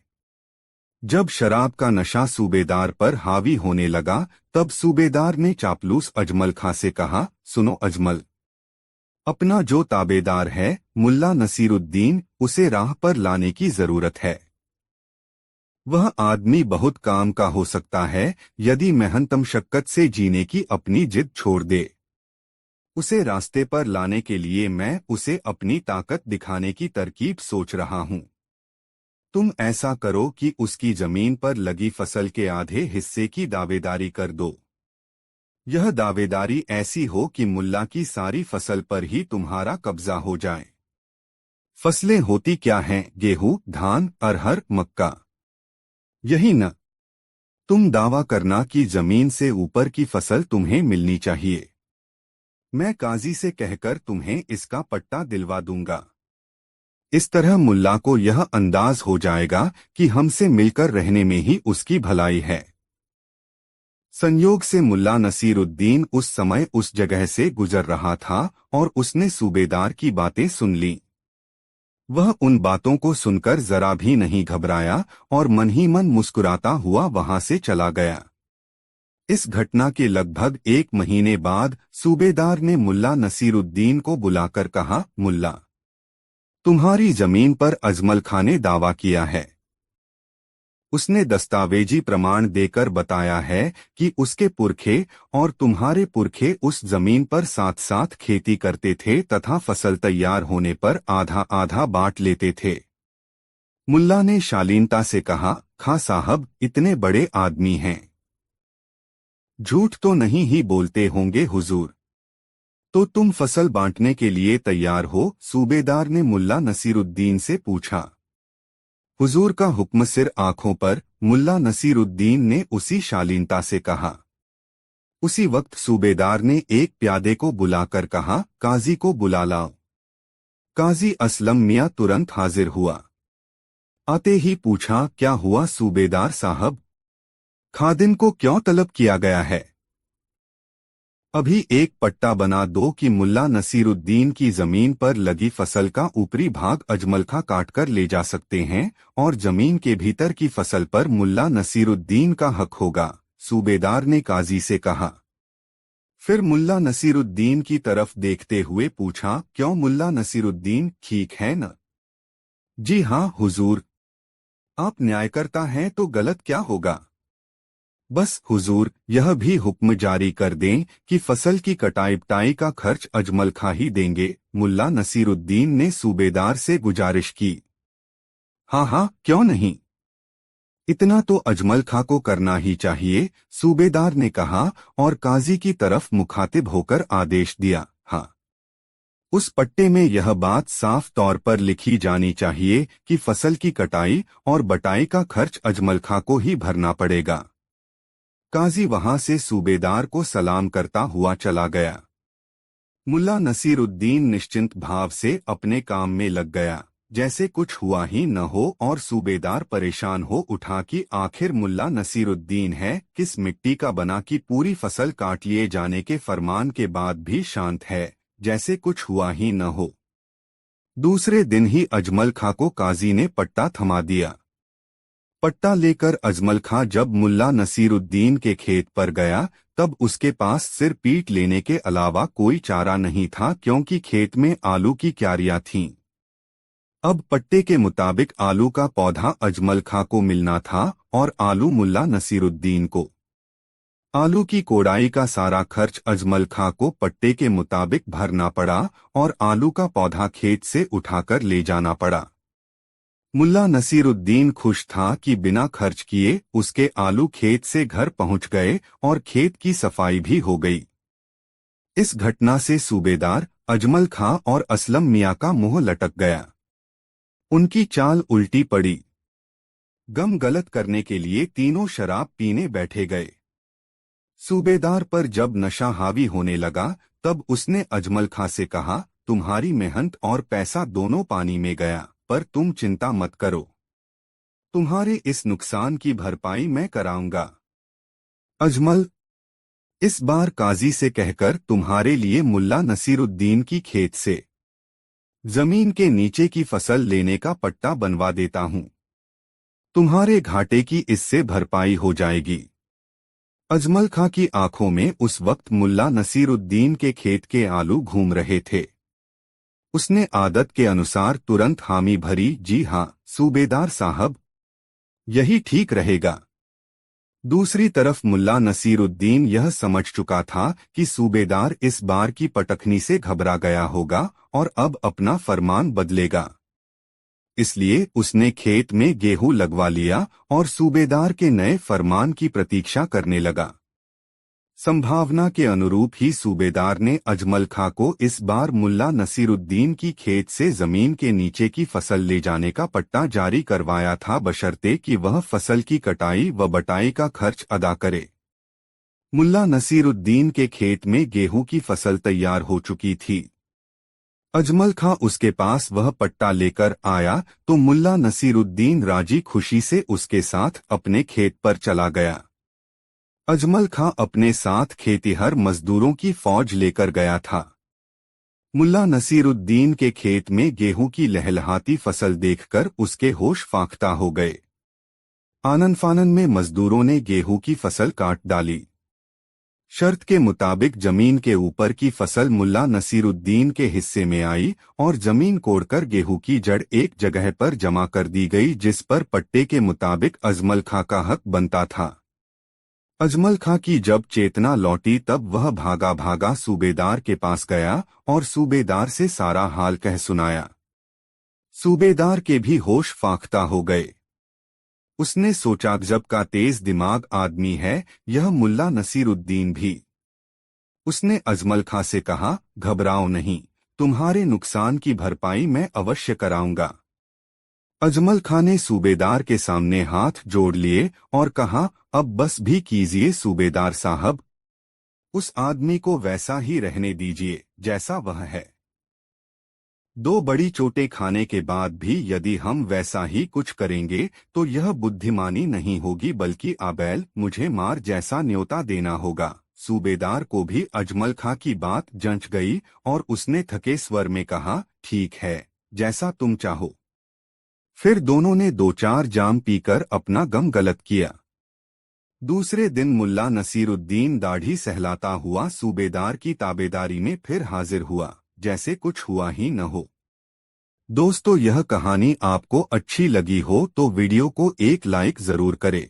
जब शराब का नशा सूबेदार पर हावी होने लगा तब सूबेदार ने चापलूस अजमल खां से कहा, सुनो अजमल, अपना जो ताबेदार है मुल्ला नसीरुद्दीन, उसे राह पर लाने की जरूरत है। वह आदमी बहुत काम का हो सकता है यदि मेहनत मशक्कत से जीने की अपनी जिद छोड़ दे। उसे रास्ते पर लाने के लिए मैं उसे अपनी ताकत दिखाने की तरकीब सोच रहा हूं। तुम ऐसा करो कि उसकी जमीन पर लगी फसल के आधे हिस्से की दावेदारी कर दो। यह दावेदारी ऐसी हो कि मुल्ला की सारी फसल पर ही तुम्हारा कब्जा हो जाए। फसलें होती क्या हैं? गेहूं, धान, अरहर, मक्का, यही न? तुम दावा करना कि जमीन से ऊपर की फसल तुम्हें मिलनी चाहिए। मैं काजी से कहकर तुम्हें इसका पट्टा दिलवा दूंगा। इस तरह मुल्ला को यह अंदाज हो जाएगा कि हमसे मिलकर रहने में ही उसकी भलाई है। संयोग से मुल्ला नसीरुद्दीन उस समय उस जगह से गुजर रहा था और उसने सूबेदार की बातें सुन लीं। वह उन बातों को सुनकर जरा भी नहीं घबराया और मन ही मन मुस्कुराता हुआ वहां से चला गया। इस घटना के लगभग 1 महीने बाद सूबेदार ने मुल्ला नसीरुद्दीन को बुलाकर कहा, मुल्ला, तुम्हारी जमीन पर अजमल खां ने दावा किया है। उसने दस्तावेजी प्रमाण देकर बताया है कि उसके पुरखे और तुम्हारे पुरखे उस जमीन पर साथ साथ खेती करते थे तथा फसल तैयार होने पर आधा आधा बांट लेते थे। मुल्ला ने शालीनता से कहा, खां साहब इतने बड़े आदमी हैं, झूठ तो नहीं ही बोलते होंगे हुजूर। तो तुम फसल बांटने के लिए तैयार हो? सूबेदार ने मुल्ला नसीरुद्दीन से पूछा। हुजूर का हुक्म सिर आंखों पर, मुल्ला नसीरुद्दीन ने उसी शालीनता से कहा। उसी वक्त सूबेदार ने एक प्यादे को बुलाकर कहा, काजी को बुला लाओ। काजी असलम मियाँ तुरंत हाजिर हुआ। आते ही पूछा, क्या हुआ सूबेदार साहब? खादिम को क्यों तलब किया गया है? अभी एक पट्टा बना दो कि मुल्ला नसीरुद्दीन की जमीन पर लगी फसल का ऊपरी भाग अजमल खां काटकर ले जा सकते हैं और जमीन के भीतर की फसल पर मुल्ला नसीरुद्दीन का हक होगा, सूबेदार ने काजी से कहा। फिर मुल्ला नसीरुद्दीन की तरफ देखते हुए पूछा, क्यों मुल्ला नसीरुद्दीन ठीक है न? जी हाँ हुजूर। आप न्यायकर्ता हैं तो गलत क्या होगा? बस हुजूर, यह भी हुक्म जारी कर दें कि फसल की कटाई पिटाई का खर्च अजमल खां ही देंगे, मुल्ला नसीरुद्दीन ने सूबेदार से गुजारिश की। हाँ हाँ, क्यों नहीं, इतना तो अजमल खां को करना ही चाहिए, सूबेदार ने कहा और काजी की तरफ मुखातिब होकर आदेश दिया। हाँ, उस पट्टे में यह बात साफ तौर पर लिखी जानी चाहिए कि फसल की कटाई और बटाई का खर्च अजमल खां को ही भरना पड़ेगा। काजी वहां से सूबेदार को सलाम करता हुआ चला गया। मुल्ला नसीरुद्दीन निश्चिंत भाव से अपने काम में लग गया, जैसे कुछ हुआ ही न हो, और सूबेदार परेशान हो उठा कि आखिर मुल्ला नसीरुद्दीन है किस मिट्टी का बना कि पूरी फसल काट लिए जाने के फरमान के बाद भी शांत है, जैसे कुछ हुआ ही न हो। दूसरे दिन ही अजमल खां को काजी ने पट्टा थमा दिया। पट्टा लेकर अजमल खां जब मुल्ला नसीरुद्दीन के खेत पर गया, तब उसके पास सिर पीट लेने के अलावा कोई चारा नहीं था, क्योंकि खेत में आलू की क्यारियां थीं। अब पट्टे के मुताबिक आलू का पौधा अजमल खां को मिलना था और आलू मुल्ला नसीरुद्दीन को। आलू की कोड़ाई का सारा खर्च अजमल खां को पट्टे के मुताबिक भरना पड़ा और आलू का पौधा खेत से उठाकर ले जाना पड़ा। मुल्ला नसीरुद्दीन खुश था कि बिना खर्च किए उसके आलू खेत से घर पहुंच गए और खेत की सफाई भी हो गई। इस घटना से सूबेदार, अजमल खां और असलम मियाँ का मुंह लटक गया। उनकी चाल उल्टी पड़ी। गम गलत करने के लिए तीनों शराब पीने बैठे गए। सूबेदार पर जब नशा हावी होने लगा, तब उसने अजमल खां से कहा, तुम्हारी मेहनत और पैसा दोनों पानी में गया, पर तुम चिंता मत करो, तुम्हारे इस नुकसान की भरपाई मैं कराऊंगा। अजमल, इस बार काजी से कहकर तुम्हारे लिए मुल्ला नसीरुद्दीन की खेत से जमीन के नीचे की फसल लेने का पट्टा बनवा देता हूं, तुम्हारे घाटे की इससे भरपाई हो जाएगी। अजमल खां की आंखों में उस वक्त मुल्ला नसीरुद्दीन के खेत के आलू घूम रहे थे। उसने आदत के अनुसार तुरंत हामी भरी, जी हाँ सूबेदार साहब, यही ठीक रहेगा। दूसरी तरफ मुल्ला नसीरुद्दीन यह समझ चुका था कि सूबेदार इस बार की पटखनी से घबरा गया होगा और अब अपना फरमान बदलेगा। इसलिए उसने खेत में गेहूं लगवा लिया और सूबेदार के नए फरमान की प्रतीक्षा करने लगा। संभावना के अनुरूप ही सूबेदार ने अजमल खां को इस बार मुल्ला नसीरुद्दीन की खेत से जमीन के नीचे की फसल ले जाने का पट्टा जारी करवाया था, बशर्ते कि वह फसल की कटाई व बटाई का खर्च अदा करे। मुल्ला नसीरुद्दीन के खेत में गेहूं की फसल तैयार हो चुकी थी। अजमल खां उसके पास वह पट्टा लेकर आया तो मुल्ला नसीरुद्दीन राजी खुशी से उसके साथ अपने खेत पर चला गया। अजमल खां अपने साथ खेतिहर मजदूरों की फौज लेकर गया था। मुल्ला नसीरुद्दीन के खेत में गेहूं की लहलहाती फसल देखकर उसके होश फाख्ता हो गए। आनन फानन में मजदूरों ने गेहूं की फसल काट डाली। शर्त के मुताबिक जमीन के ऊपर की फसल मुल्ला नसीरुद्दीन के हिस्से में आई और जमीन कोड़कर गेहूं की जड़ एक जगह पर जमा कर दी गई, जिस पर पट्टे के मुताबिक अजमल खां का हक बनता था। अजमल खां की जब चेतना लौटी तब वह भागा भागा सूबेदार के पास गया और सूबेदार से सारा हाल कह सुनाया। सूबेदार के भी होश फाख्ता हो गए। उसने सोचा, जब का तेज दिमाग आदमी है यह मुल्ला नसीरुद्दीन भी। उसने अजमल खां से कहा, घबराओ नहीं, तुम्हारे नुकसान की भरपाई मैं अवश्य कराऊंगा। अजमल खां ने सूबेदार के सामने हाथ जोड़ लिए और कहा, अब बस भी कीजिए सूबेदार साहब, उस आदमी को वैसा ही रहने दीजिए जैसा वह है। दो बड़ी चोटें खाने के बाद भी यदि हम वैसा ही कुछ करेंगे तो यह बुद्धिमानी नहीं होगी बल्कि आबैल मुझे मार जैसा न्योता देना होगा। सूबेदार को भी अजमल खां की बात जंच गई और उसने थके स्वर में कहा, ठीक है, जैसा तुम चाहो। फिर दोनों ने दो चार जाम पीकर अपना गम गलत किया। दूसरे दिन मुल्ला नसीरुद्दीन दाढ़ी सहलाता हुआ सूबेदार की ताबेदारी में फिर हाजिर हुआ, जैसे कुछ हुआ ही न हो। दोस्तों, यह कहानी आपको अच्छी लगी हो तो वीडियो को एक लाइक जरूर करें।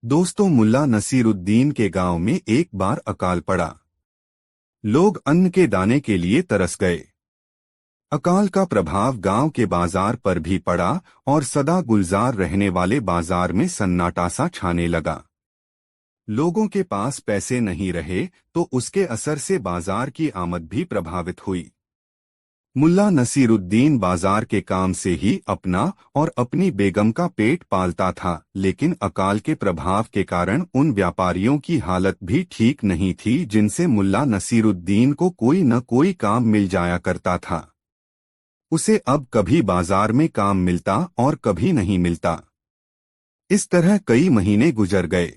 दोस्तों, मुल्ला नसीरुद्दीन के गांव में एक बार अकाल पड़ा। लोग अन्न के दाने के लिए तरस गए। अकाल का प्रभाव गांव के बाजार पर भी पड़ा और सदा गुलजार रहने वाले बाजार में सन्नाटा सा छाने लगा। लोगों के पास पैसे नहीं रहे तो उसके असर से बाजार की आमद भी प्रभावित हुई। मुल्ला नसीरुद्दीन बाजार के काम से ही अपना और अपनी बेगम का पेट पालता था, लेकिन अकाल के प्रभाव के कारण उन व्यापारियों की हालत भी ठीक नहीं थी जिनसे मुल्ला नसीरुद्दीन को कोई न कोई काम मिल जाया करता था। उसे अब कभी बाजार में काम मिलता और कभी नहीं मिलता। इस तरह कई महीने गुजर गए।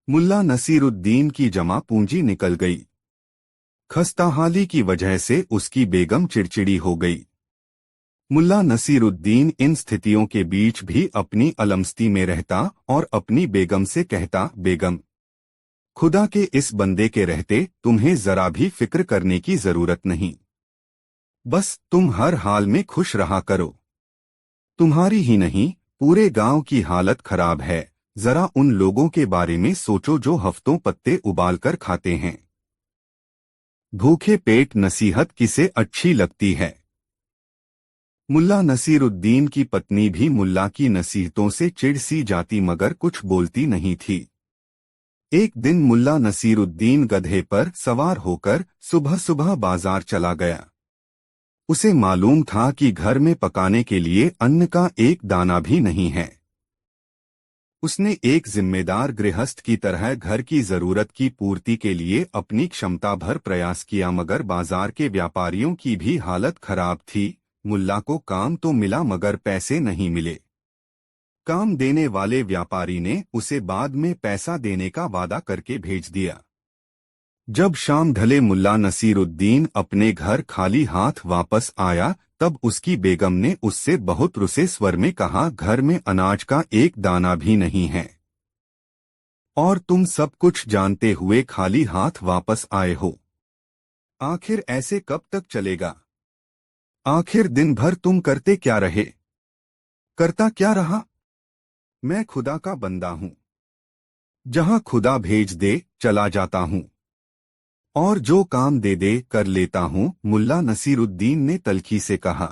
मुल्ला नसीरुद्दीन की जमा पूंजी निकल गई। खस्ताहाली की वजह से उसकी बेगम चिड़चिड़ी हो गई। मुल्ला नसीरुद्दीन इन स्थितियों के बीच भी अपनी अलमस्ती में रहता और अपनी बेगम से कहता, बेगम, खुदा के इस बंदे के रहते तुम्हें जरा भी फिक्र करने की जरूरत नहीं। बस तुम हर हाल में खुश रहा करो। तुम्हारी ही नहीं, पूरे गांव की हालत खराब है। जरा उन लोगों के बारे में सोचो जो हफ्तों पत्ते उबालकर खाते हैं। भूखे पेट नसीहत किसे अच्छी लगती है। मुल्ला नसीरुद्दीन की पत्नी भी मुल्ला की नसीहतों से चिढ़ सी जाती मगर कुछ बोलती नहीं थी। एक दिन मुल्ला नसीरुद्दीन गधे पर सवार होकर सुबह सुबह बाजार चला गया। उसे मालूम था कि घर में पकाने के लिए अन्न का एक दाना भी नहीं है। उसने एक जिम्मेदार गृहस्थ की तरह घर की जरूरत की पूर्ति के लिए अपनी क्षमता भर प्रयास किया मगर बाजार के व्यापारियों की भी हालत खराब थी। मुल्ला को काम तो मिला मगर पैसे नहीं मिले। काम देने वाले व्यापारी ने उसे बाद में पैसा देने का वादा करके भेज दिया। जब शाम ढले मुल्ला नसीरुद्दीन अपने घर खाली हाथ वापस आया तब उसकी बेगम ने उससे बहुत रुसे स्वर में कहा, घर में अनाज का एक दाना भी नहीं है और तुम सब कुछ जानते हुए खाली हाथ वापस आए हो। आखिर ऐसे कब तक चलेगा? आखिर दिन भर तुम करते क्या रहे? करता क्या रहा? मैं खुदा का बंदा हूं। जहां खुदा भेज दे चला जाता हूं और जो काम दे दे कर लेता हूं, मुल्ला नसीरुद्दीन ने तल्खी से कहा।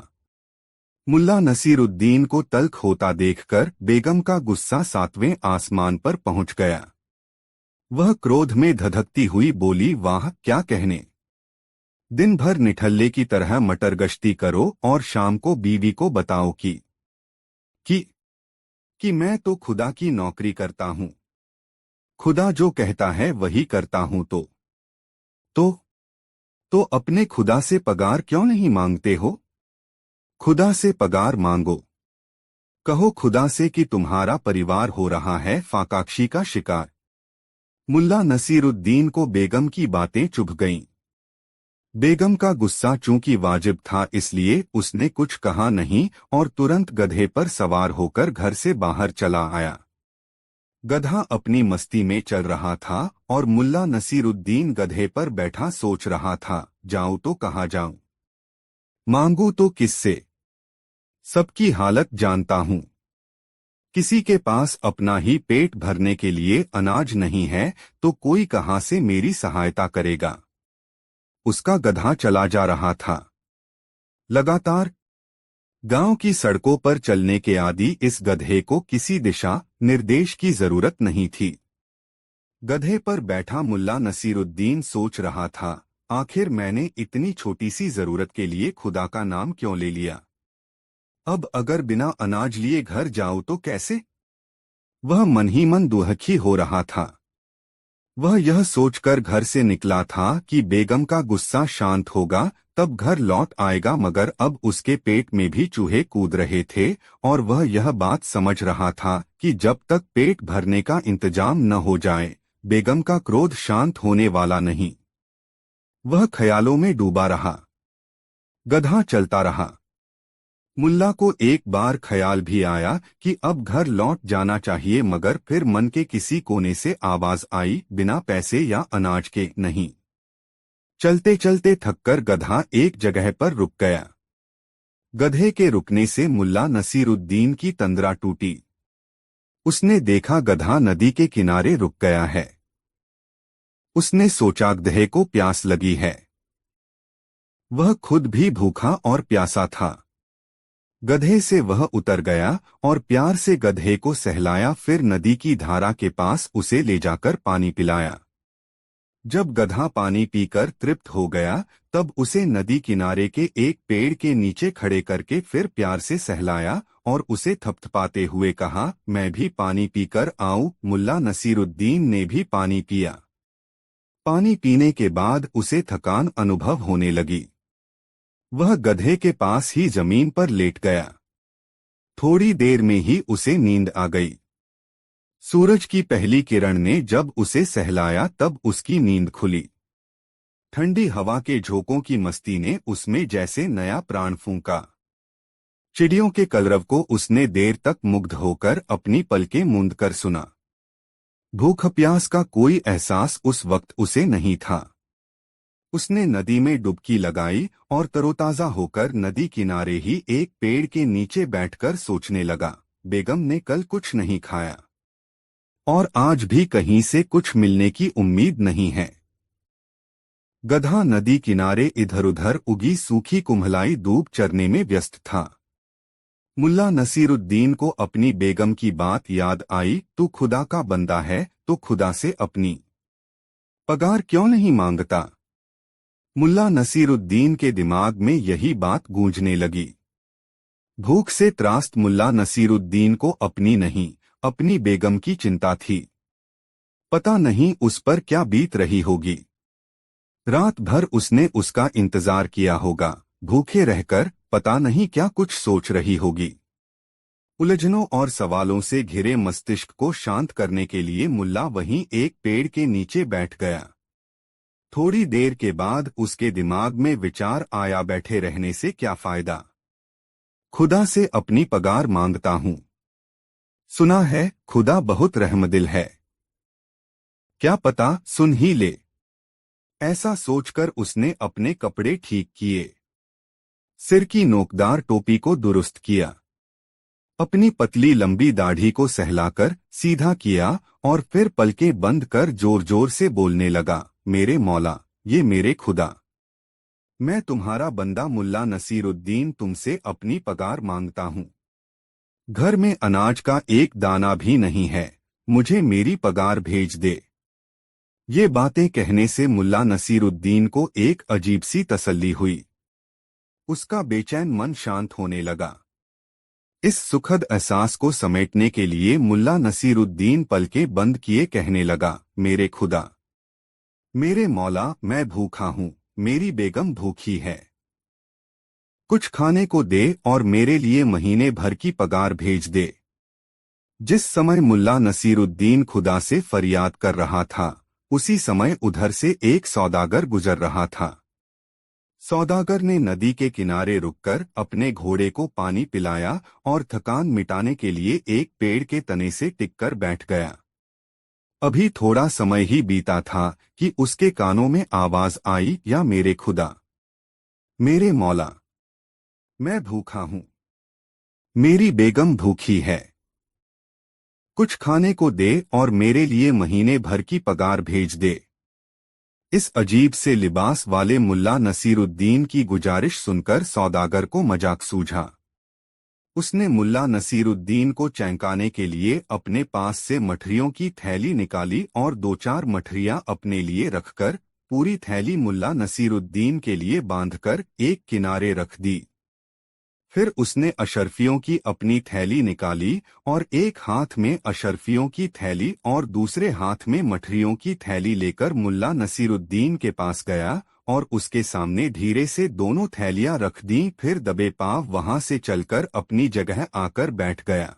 मुल्ला नसीरुद्दीन को तल्ख होता देखकर बेगम का गुस्सा सातवें आसमान पर पहुंच गया। वह क्रोध में धधकती हुई बोली, वाह क्या कहने! दिन भर निठल्ले की तरह मटर गश्ती करो और शाम को बीवी को बताओ कि मैं तो खुदा की नौकरी करता हूं। खुदा जो कहता है वही करता हूं तो अपने खुदा से पगार क्यों नहीं मांगते हो? खुदा से पगार मांगो। कहो खुदा से कि तुम्हारा परिवार हो रहा है फाकाक्षी का शिकार। मुल्ला नसीरुद्दीन को बेगम की बातें चुभ गईं। बेगम का गुस्सा चूंकि वाजिब था इसलिए उसने कुछ कहा नहीं और तुरंत गधे पर सवार होकर घर से बाहर चला आया। गधा अपनी मस्ती में चल रहा था और मुल्ला नसीरुद्दीन गधे पर बैठा सोच रहा था, जाऊं तो कहाँ जाऊं? मांगू तो किससे? सबकी हालत जानता हूं। किसी के पास अपना ही पेट भरने के लिए अनाज नहीं है तो कोई कहां से मेरी सहायता करेगा? उसका गधा चला जा रहा था। लगातार गांव की सड़कों पर चलने के आदि इस गधे को किसी दिशा निर्देश की जरूरत नहीं थी। गधे पर बैठा मुल्ला नसीरुद्दीन सोच रहा था, आखिर मैंने इतनी छोटी सी जरूरत के लिए खुदा का नाम क्यों ले लिया? अब अगर बिना अनाज लिए घर जाऊं तो कैसे? वह मन ही मन दुखी हो रहा था। वह यह सोचकर घर से निकला था कि बेगम का गुस्सा शांत होगा तब घर लौट आएगा, मगर अब उसके पेट में भी चूहे कूद रहे थे और वह यह बात समझ रहा था कि जब तक पेट भरने का इंतजाम न हो जाए बेगम का क्रोध शांत होने वाला नहीं। वह ख्यालों में डूबा रहा। गधा चलता रहा। मुल्ला को एक बार ख्याल भी आया कि अब घर लौट जाना चाहिए, मगर फिर मन के किसी कोने से आवाज आई, बिना पैसे या अनाज के नहीं। चलते चलते थककर गधा एक जगह पर रुक गया। गधे के रुकने से मुल्ला नसीरुद्दीन की तंद्रा टूटी। उसने देखा गधा नदी के किनारे रुक गया है। उसने सोचा गधे को प्यास लगी है। वह खुद भी भूखा और प्यासा था। गधे से वह उतर गया और प्यार से गधे को सहलाया, फिर नदी की धारा के पास उसे ले जाकर पानी पिलाया। जब गधा पानी पीकर तृप्त हो गया तब उसे नदी किनारे के एक पेड़ के नीचे खड़े करके फिर प्यार से सहलाया और उसे थपथपाते हुए कहा, मैं भी पानी पीकर आऊं। मुल्ला नसीरुद्दीन ने भी पानी पिया। पानी पीने के बाद उसे थकान अनुभव होने लगी। वह गधे के पास ही जमीन पर लेट गया। थोड़ी देर में ही उसे नींद आ गई। सूरज की पहली किरण ने जब उसे सहलाया तब उसकी नींद खुली। ठंडी हवा के झोंकों की मस्ती ने उसमें जैसे नया प्राण फूंका। चिड़ियों के कलरव को उसने देर तक मुग्ध होकर अपनी पलकें मूंद कर सुना। भूख प्यास का कोई एहसास उस वक्त उसे नहीं था। उसने नदी में डुबकी लगाई और तरोताजा होकर नदी किनारे ही एक पेड़ के नीचे बैठकर सोचने लगा, बेगम ने कल कुछ नहीं खाया और आज भी कहीं से कुछ मिलने की उम्मीद नहीं है। गधा नदी किनारे इधर उधर उगी सूखी कुम्हलाई दूब चरने में व्यस्त था। मुल्ला नसीरुद्दीन को अपनी बेगम की बात याद आई, तू खुदा का बंदा है तो खुदा से अपनी पगार क्यों नहीं मांगता। मुल्ला नसीरुद्दीन के दिमाग में यही बात गूंजने लगी। भूख से त्रास्त मुल्ला नसीरुद्दीन को अपनी नहीं, अपनी बेगम की चिंता थी। पता नहीं उस पर क्या बीत रही होगी। रात भर उसने उसका इंतजार किया होगा। भूखे रहकर पता नहीं क्या कुछ सोच रही होगी। उलझनों और सवालों से घिरे मस्तिष्क को शांत करने के लिए मुल्ला वहीं एक पेड़ के नीचे बैठ गया। थोड़ी देर के बाद उसके दिमाग में विचार आया, बैठे रहने से क्या फायदा। खुदा से अपनी पगार मांगता हूं। सुना है खुदा बहुत रहमदिल है। क्या पता सुन ही ले। ऐसा सोचकर उसने अपने कपड़े ठीक किए। सिर की नोकदार टोपी को दुरुस्त किया। अपनी पतली लंबी दाढ़ी को सहलाकर सीधा किया और फिर पलकें बंद कर जोर जोर से बोलने लगा, मेरे मौला, ये मेरे खुदा, मैं तुम्हारा बंदा मुल्ला नसीरुद्दीन तुमसे अपनी पगार मांगता हूं। घर में अनाज का एक दाना भी नहीं है, मुझे मेरी पगार भेज दे। ये बातें कहने से मुल्ला नसीरुद्दीन को एक अजीब सी तसल्ली हुई। उसका बेचैन मन शांत होने लगा। इस सुखद एहसास को समेटने के लिए मुल्ला नसीरुद्दीन पलकें बंद किए कहने लगा, मेरे खुदा, मेरे मौला, मैं भूखा हूं, मेरी बेगम भूखी है। कुछ खाने को दे और मेरे लिए महीने भर की पगार भेज दे। जिस समय मुल्ला नसीरुद्दीन खुदा से फरियाद कर रहा था उसी समय उधर से एक सौदागर गुजर रहा था। सौदागर ने नदी के किनारे रुककर अपने घोड़े को पानी पिलाया और थकान मिटाने के लिए एक पेड़ के तने से टिककर बैठ गया। अभी थोड़ा समय ही बीता था कि उसके कानों में आवाज आई, या मेरे खुदा, मेरे मौला, मैं भूखा हूं, मेरी बेगम भूखी है। कुछ खाने को दे और मेरे लिए महीने भर की पगार भेज दे। इस अजीब से लिबास वाले मुल्ला नसीरुद्दीन की गुजारिश सुनकर सौदागर को मजाक सूझा। उसने मुल्ला नसीरुद्दीन को चौंकाने के लिए अपने पास से मठरियों की थैली निकाली और दो चार मठरियां अपने लिए रखकर पूरी थैली मुल्ला नसीरुद्दीन के लिए बांधकर एक किनारे रख दी। फिर उसने अशरफियों की अपनी थैली निकाली और एक हाथ में अशरफियों की थैली और दूसरे हाथ में मठरियों की थैली लेकर मुल्ला नसीरुद्दीन के पास गया और उसके सामने धीरे से दोनों थैलियां रख दी, फिर दबे पांव वहां से चलकर अपनी जगह आकर बैठ गया।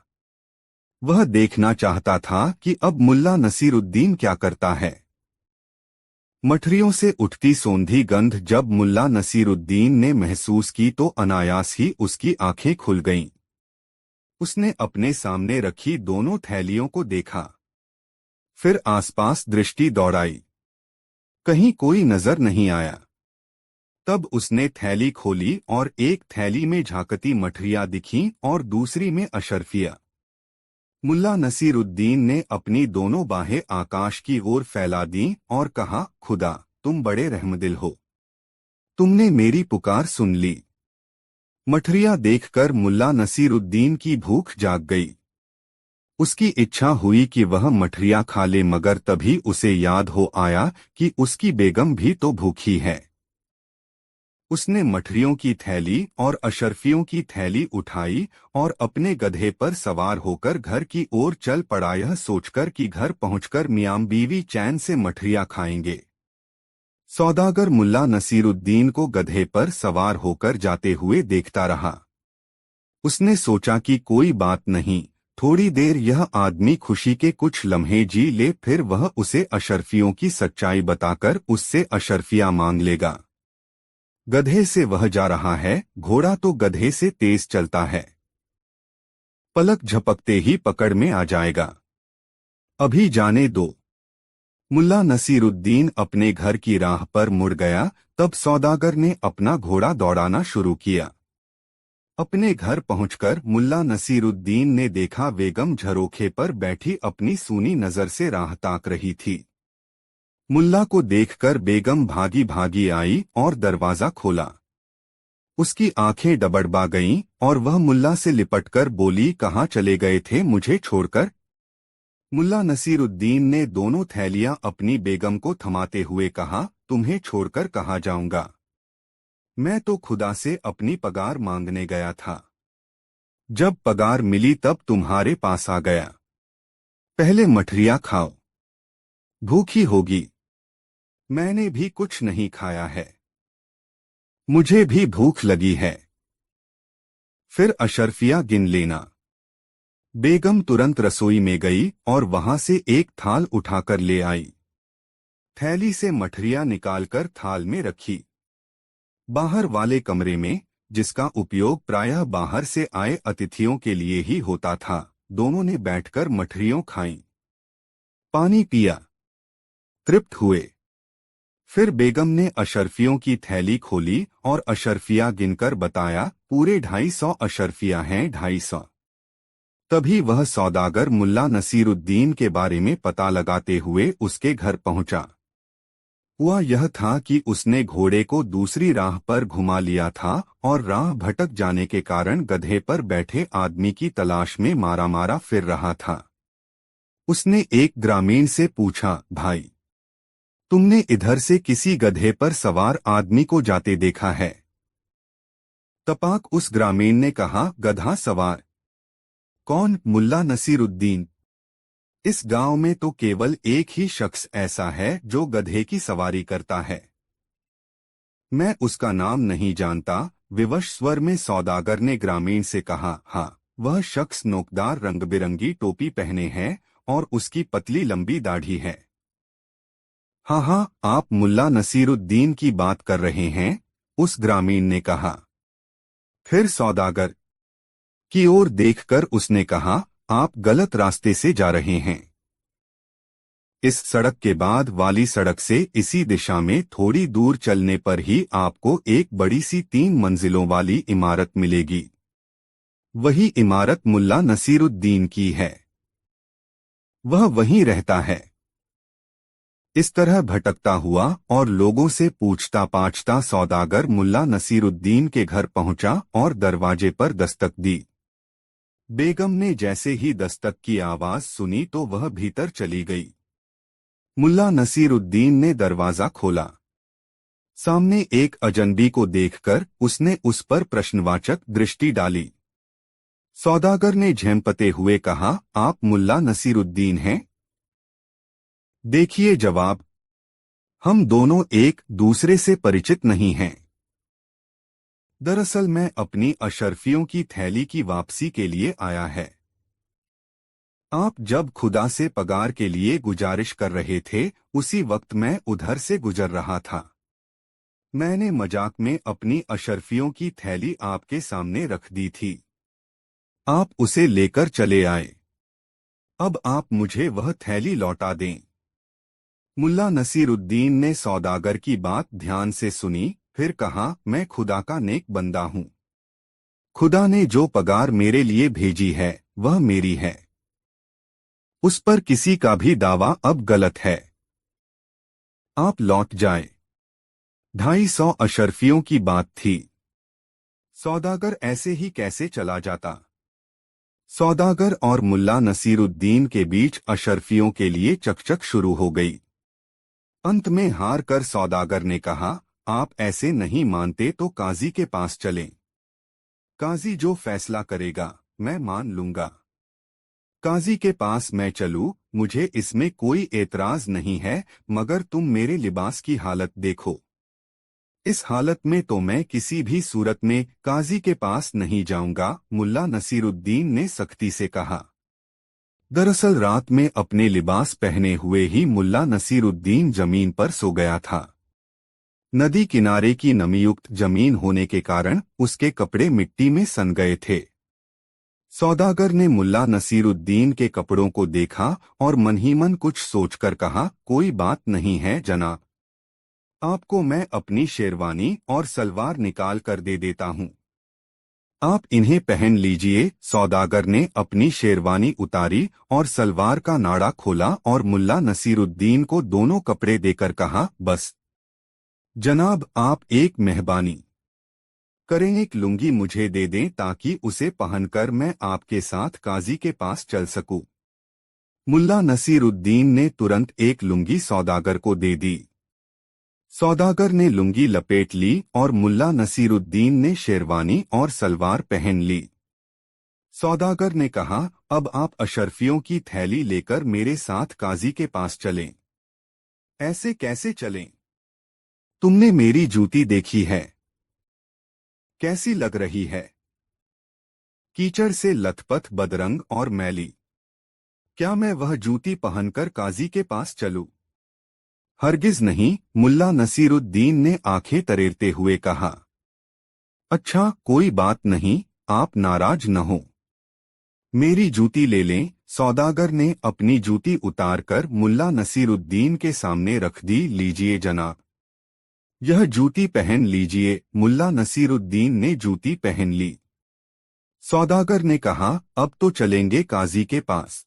वह देखना चाहता था कि अब मुल्ला नसीरुद्दीन क्या करता है। मठरियों से उठती सोंधी गंध जब मुल्ला नसीरुद्दीन ने महसूस की तो अनायास ही उसकी आंखें खुल गईं। उसने अपने सामने रखी दोनों थैलियों को देखा, फिर आसपास दृष्टि दौड़ाई। कहीं कोई नजर नहीं आया। तब उसने थैली खोली और एक थैली में झांकती मठरियां दिखीं और दूसरी में अशर्फिया। मुल्ला नसीरुद्दीन ने अपनी दोनों बाहें आकाश की ओर फैला दीं और कहा, खुदा, तुम बड़े रहमदिल हो। तुमने मेरी पुकार सुन ली। मठरियां देखकर मुल्ला नसीरुद्दीन की भूख जाग गई। उसकी इच्छा हुई कि वह मठरियां खा ले, मगर तभी उसे याद हो आया कि उसकी बेगम भी तो भूखी है। उसने मठरियों की थैली और अशर्फियों की थैली उठाई और अपने गधे पर सवार होकर घर की ओर चल पड़ा, यह सोचकर कि घर पहुंचकर मियां बीवी चैन से मठरियां खाएंगे। सौदागर मुल्ला नसीरुद्दीन को गधे पर सवार होकर जाते हुए देखता रहा। उसने सोचा कि कोई बात नहीं, थोड़ी देर यह आदमी खुशी के कुछ लम्हे जी ले, फिर वह उसे अशर्फियों की सच्चाई बताकर उससे अशर्फियां मांग लेगा। गधे से वह जा रहा है, घोड़ा तो गधे से तेज चलता है, पलक झपकते ही पकड़ में आ जाएगा। अभी जाने दो। मुल्ला नसीरुद्दीन अपने घर की राह पर मुड़ गया। तब सौदागर ने अपना घोड़ा दौड़ाना शुरू किया। अपने घर पहुंचकर मुल्ला नसीरुद्दीन ने देखा बेगम झरोखे पर बैठी अपनी सूनी नजर से राह ताक रही थी। मुल्ला को देखकर बेगम भागी भागी आई और दरवाजा खोला। उसकी आंखें डबडबा गईं और वह मुल्ला से लिपटकर बोली, कहाँ चले गए थे मुझे छोड़कर? मुल्ला नसीरुद्दीन ने दोनों थैलियां अपनी बेगम को थमाते हुए कहा, तुम्हें छोड़कर कहाँ जाऊंगा? मैं तो खुदा से अपनी पगार मांगने गया था। जब पगार मिली तब तुम्हारे पास आ गया। पहले मठरियां खाओ, भूखी होगी। मैंने भी कुछ नहीं खाया है, मुझे भी भूख लगी है। फिर अशर्फिया गिन लेना। बेगम तुरंत रसोई में गई और वहां से एक थाल उठाकर ले आई। थैली से मठरियां निकालकर थाल में रखी। बाहर वाले कमरे में, जिसका उपयोग प्रायः बाहर से आए अतिथियों के लिए ही होता था, दोनों ने बैठकर मठरियों खाईं। पानी पिया, तृप्त हुए। फिर बेगम ने अशर्फियों की थैली खोली और अशर्फिया गिनकर बताया, पूरे 250 अशर्फिया हैं, 250। तभी वह सौदागर मुल्ला नसीरुद्दीन के बारे में पता लगाते हुए उसके घर पहुंचा। हुआ यह था कि उसने घोड़े को दूसरी राह पर घुमा लिया था और राह भटक जाने के कारण गधे पर बैठे आदमी की तलाश में मारा मारा फिर रहा था। उसने एक ग्रामीण से पूछा, भाई, तुमने इधर से किसी गधे पर सवार आदमी को जाते देखा है? तपाक उस ग्रामीण ने कहा, गधा सवार? कौन? मुल्ला नसीरुद्दीन। इस गांव में तो केवल एक ही शख्स ऐसा है जो गधे की सवारी करता है। मैं उसका नाम नहीं जानता, विवश स्वर में सौदागर ने ग्रामीण से कहा। हाँ, वह शख्स नोकदार रंग बिरंगी टोपी पहने है और उसकी पतली लंबी दाढ़ी है। हाँ हाँ, आप मुल्ला नसीरुद्दीन की बात कर रहे हैं, उस ग्रामीण ने कहा। फिर सौदागर की ओर देखकर उसने कहा, आप गलत रास्ते से जा रहे हैं। इस सड़क के बाद वाली सड़क से इसी दिशा में थोड़ी दूर चलने पर ही आपको एक बड़ी सी 3 मंजिलों वाली इमारत मिलेगी। वही इमारत मुल्ला नसीरुद्दीन की है। वह वहीं रहता है। इस तरह भटकता हुआ और लोगों से पूछता पाछता सौदागर मुल्ला नसीरुद्दीन के घर पहुंचा और दरवाजे पर दस्तक दी। बेगम ने जैसे ही दस्तक की आवाज सुनी तो वह भीतर चली गई। मुल्ला नसीरुद्दीन ने दरवाजा खोला। सामने एक अजनबी को देखकर उसने उस पर प्रश्नवाचक दृष्टि डाली। सौदागर ने झेंपते हुए कहा, आप मुल्ला नसीरुद्दीन हैं? देखिए जवाब। हम दोनों एक दूसरे से परिचित नहीं हैं। दरअसल मैं अपनी अशर्फियों की थैली की वापसी के लिए आया है। आप जब खुदा से पगार के लिए गुजारिश कर रहे थे, उसी वक्त मैं उधर से गुजर रहा था। मैंने मजाक में अपनी अशर्फियों की थैली आपके सामने रख दी थी। आप उसे लेकर चले आए। अब आप मुझे वह थैली लौटा दें। मुल्ला नसीरुद्दीन ने सौदागर की बात ध्यान से सुनी, फिर कहा, मैं खुदा का नेक बंदा हूँ। खुदा ने जो पगार मेरे लिए भेजी है, वह मेरी है। उस पर किसी का भी दावा अब गलत है। आप लौट जाए। 250 अशर्फियों की बात थी। सौदागर ऐसे ही कैसे चला जाता? सौदागर और मुल्ला नसीरुद्दीन के बीच अशर्फियों के लिए चकचक शुरू हो गई। अंत में हार कर सौदागर ने कहा, आप ऐसे नहीं मानते तो काजी के पास चलें। काजी जो फैसला करेगा, मैं मान लूंगा। काजी के पास मैं चलूं, मुझे इसमें कोई एतराज नहीं है, मगर तुम मेरे लिबास की हालत देखो। इस हालत में तो मैं किसी भी सूरत में काजी के पास नहीं जाऊंगा, मुल्ला नसीरुद्दीन ने सख्ती से कहा। दरअसल रात में अपने लिबास पहने हुए ही मुल्ला नसीरुद्दीन जमीन पर सो गया था। नदी किनारे की नमीयुक्त जमीन होने के कारण उसके कपड़े मिट्टी में सन गए थे। सौदागर ने मुल्ला नसीरुद्दीन के कपड़ों को देखा और मन ही मन कुछ सोचकर कहा, कोई बात नहीं है जनाब। आपको मैं अपनी शेरवानी और सलवार निकाल कर दे देता हूँ। आप इन्हें पहन लीजिए। सौदागर ने अपनी शेरवानी उतारी और सलवार का नाड़ा खोला और मुल्ला नसीरुद्दीन को दोनों कपड़े देकर कहा, बस जनाब, आप एक मेहरबानी करें, एक लुंगी मुझे दे दें ताकि उसे पहनकर मैं आपके साथ काजी के पास चल सकूं। मुल्ला नसीरुद्दीन ने तुरंत एक लुंगी सौदागर को दे दी। सौदागर ने लुंगी लपेट ली और मुल्ला नसीरुद्दीन ने शेरवानी और सलवार पहन ली। सौदागर ने कहा, अब आप अशर्फियों की थैली लेकर मेरे साथ काजी के पास चलें। ऐसे कैसे चलें? तुमने मेरी जूती देखी है? कैसी लग रही है? कीचड़ से लथपथ, बदरंग और मैली। क्या मैं वह जूती पहनकर काजी के पास चलूं? हरगिज नहीं, मुल्ला नसीरुद्दीन ने आंखें तरेरते हुए कहा। अच्छा, कोई बात नहीं, आप नाराज न हो। मेरी जूती ले लें। सौदागर ने अपनी जूती उतारकर मुल्ला नसीरुद्दीन के सामने रख दी। लीजिए जनाब, यह जूती पहन लीजिए। मुल्ला नसीरुद्दीन ने जूती पहन ली। सौदागर ने कहा, अब तो चलेंगे काजी के पास।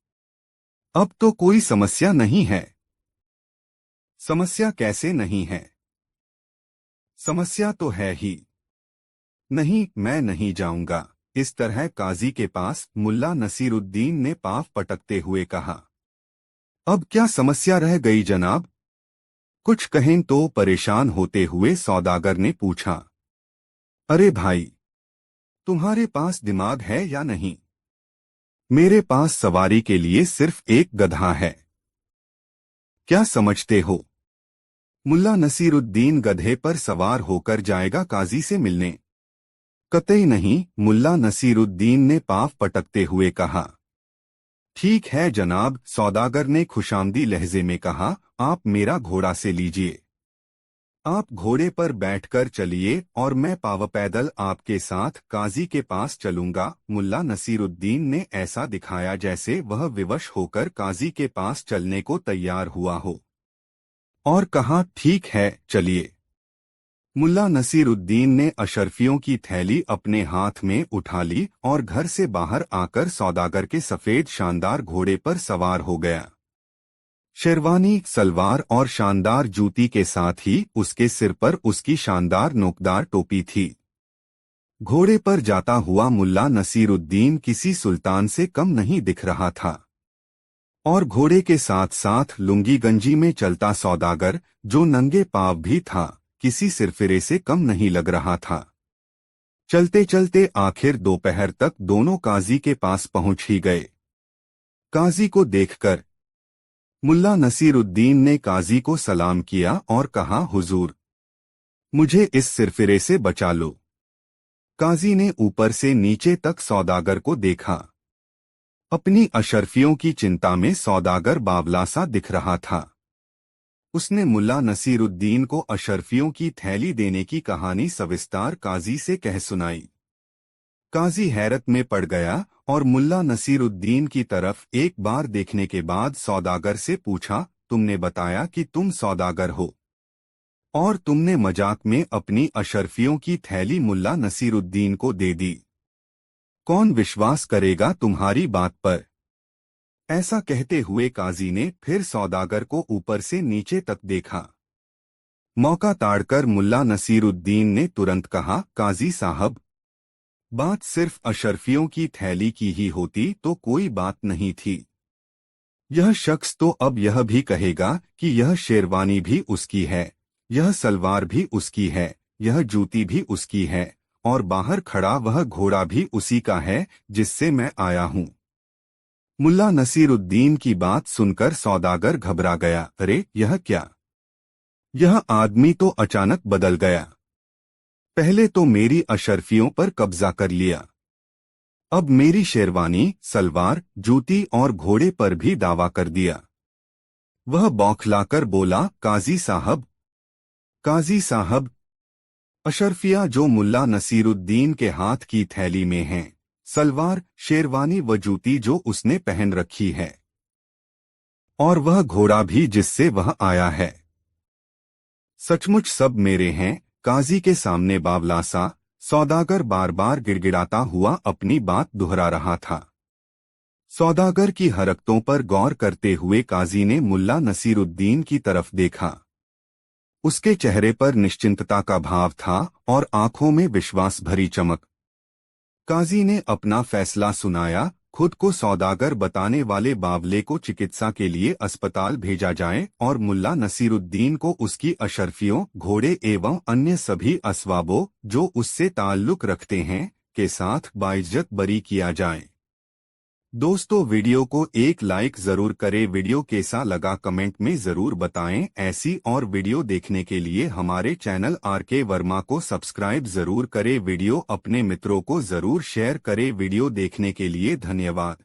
अब तो कोई समस्या नहीं है। समस्या कैसे नहीं है? समस्या तो है ही। नहीं, मैं नहीं जाऊंगा। इस तरह काजी के पास मुल्ला नसीरुद्दीन ने पाँव पटकते हुए कहा। अब क्या समस्या रह गई जनाब? कुछ कहें तो परेशान होते हुए सौदागर ने पूछा। अरे भाई, तुम्हारे पास दिमाग है या नहीं? मेरे पास सवारी के लिए सिर्फ एक गधा है। क्या समझते हो? मुल्ला नसीरुद्दीन गधे पर सवार होकर जाएगा काजी से मिलने? कतई नहीं, मुल्ला नसीरुद्दीन ने पाँव पटकते हुए कहा। ठीक है जनाब, सौदागर ने खुशामदी लहजे में कहा, आप मेरा घोड़ा से लीजिए। आप घोड़े पर बैठकर चलिए और मैं पावपैदल आपके साथ काजी के पास चलूंगा। मुल्ला नसीरुद्दीन ने ऐसा दिखाया जैसे वह विवश होकर काजी के पास चलने को तैयार हुआ हो, और कहा, ठीक है, चलिए। मुल्ला नसीरुद्दीन ने अशर्फियों की थैली अपने हाथ में उठा ली और घर से बाहर आकर सौदागर के सफेद शानदार घोड़े पर सवार हो गया। शेरवानी, सलवार और शानदार जूती के साथ ही उसके सिर पर उसकी शानदार नोकदार टोपी थी। घोड़े पर जाता हुआ मुल्ला नसीरुद्दीन किसी सुल्तान से कम नहीं दिख रहा था, और घोड़े के साथ साथ लुंगी गंजी में चलता सौदागर, जो नंगे पांव भी था, किसी सिरफिरे से कम नहीं लग रहा था। चलते चलते आखिर दोपहर तक दोनों काजी के पास पहुंच ही गए। काजी को देखकर मुल्ला नसीरुद्दीन ने काजी को सलाम किया और कहा, हुजूर, मुझे इस सिरफिरे से बचा लो। काजी ने ऊपर से नीचे तक सौदागर को देखा। अपनी अशर्फियों की चिंता में सौदागर बावला सा दिख रहा था। उसने मुल्ला नसीरुद्दीन को अशर्फियों की थैली देने की कहानी सविस्तार काजी से कह सुनाई। काजी हैरत में पड़ गया और मुल्ला नसीरुद्दीन की तरफ एक बार देखने के बाद सौदागर से पूछा, तुमने बताया कि तुम सौदागर हो और तुमने मजाक में अपनी अशर्फियों की थैली मुल्ला नसीरुद्दीन को दे दी। कौन विश्वास करेगा तुम्हारी बात पर? ऐसा कहते हुए काजी ने फिर सौदागर को ऊपर से नीचे तक देखा। मौका ताड़कर मुल्ला नसीरुद्दीन ने तुरंत कहा, काजी साहब, बात सिर्फ अशर्फियों की थैली की ही होती तो कोई बात नहीं थी। यह शख्स तो अब यह भी कहेगा कि यह शेरवानी भी उसकी है, यह सलवार भी उसकी है, यह जूती भी उसकी है और बाहर खड़ा वह घोड़ा भी उसी का है जिससे मैं आया हूँ। मुल्ला नसीरुद्दीन की बात सुनकर सौदागर घबरा गया। अरे, यह क्या? यह आदमी तो अचानक बदल गया। पहले तो मेरी अशर्फियों पर कब्जा कर लिया, अब मेरी शेरवानी, सलवार, जूती और घोड़े पर भी दावा कर दिया। वह बौखलाकर बोला, काजी साहब, काजी साहब, अशर्फिया जो मुल्ला नसीरुद्दीन के हाथ की थैली में हैं, सलवार, शेरवानी व जूती जो उसने पहन रखी है, और वह घोड़ा भी जिससे वह आया है, सचमुच सब मेरे हैं। काजी के सामने बावला सा सौदागर बार बार गिड़गिड़ाता हुआ अपनी बात दोहरा रहा था। सौदागर की हरकतों पर गौर करते हुए काजी ने मुल्ला नसीरुद्दीन की तरफ देखा। उसके चेहरे पर निश्चिंतता का भाव था और आंखों में विश्वास भरी चमक। काजी ने अपना फैसला सुनाया, खुद को सौदागर बताने वाले बावले को चिकित्सा के लिए अस्पताल भेजा जाए और मुल्ला नसीरुद्दीन को उसकी अशर्फियों, घोड़े एवं अन्य सभी असवाबों जो उससे ताल्लुक रखते हैं के साथ बाइज्जत बरी किया जाए। दोस्तों, वीडियो को एक लाइक जरूर करें। वीडियो कैसा लगा कमेंट में जरूर बताएं। ऐसी और वीडियो देखने के लिए हमारे चैनल आरके वर्मा को सब्सक्राइब जरूर करें। वीडियो अपने मित्रों को जरूर शेयर करें। वीडियो देखने के लिए धन्यवाद।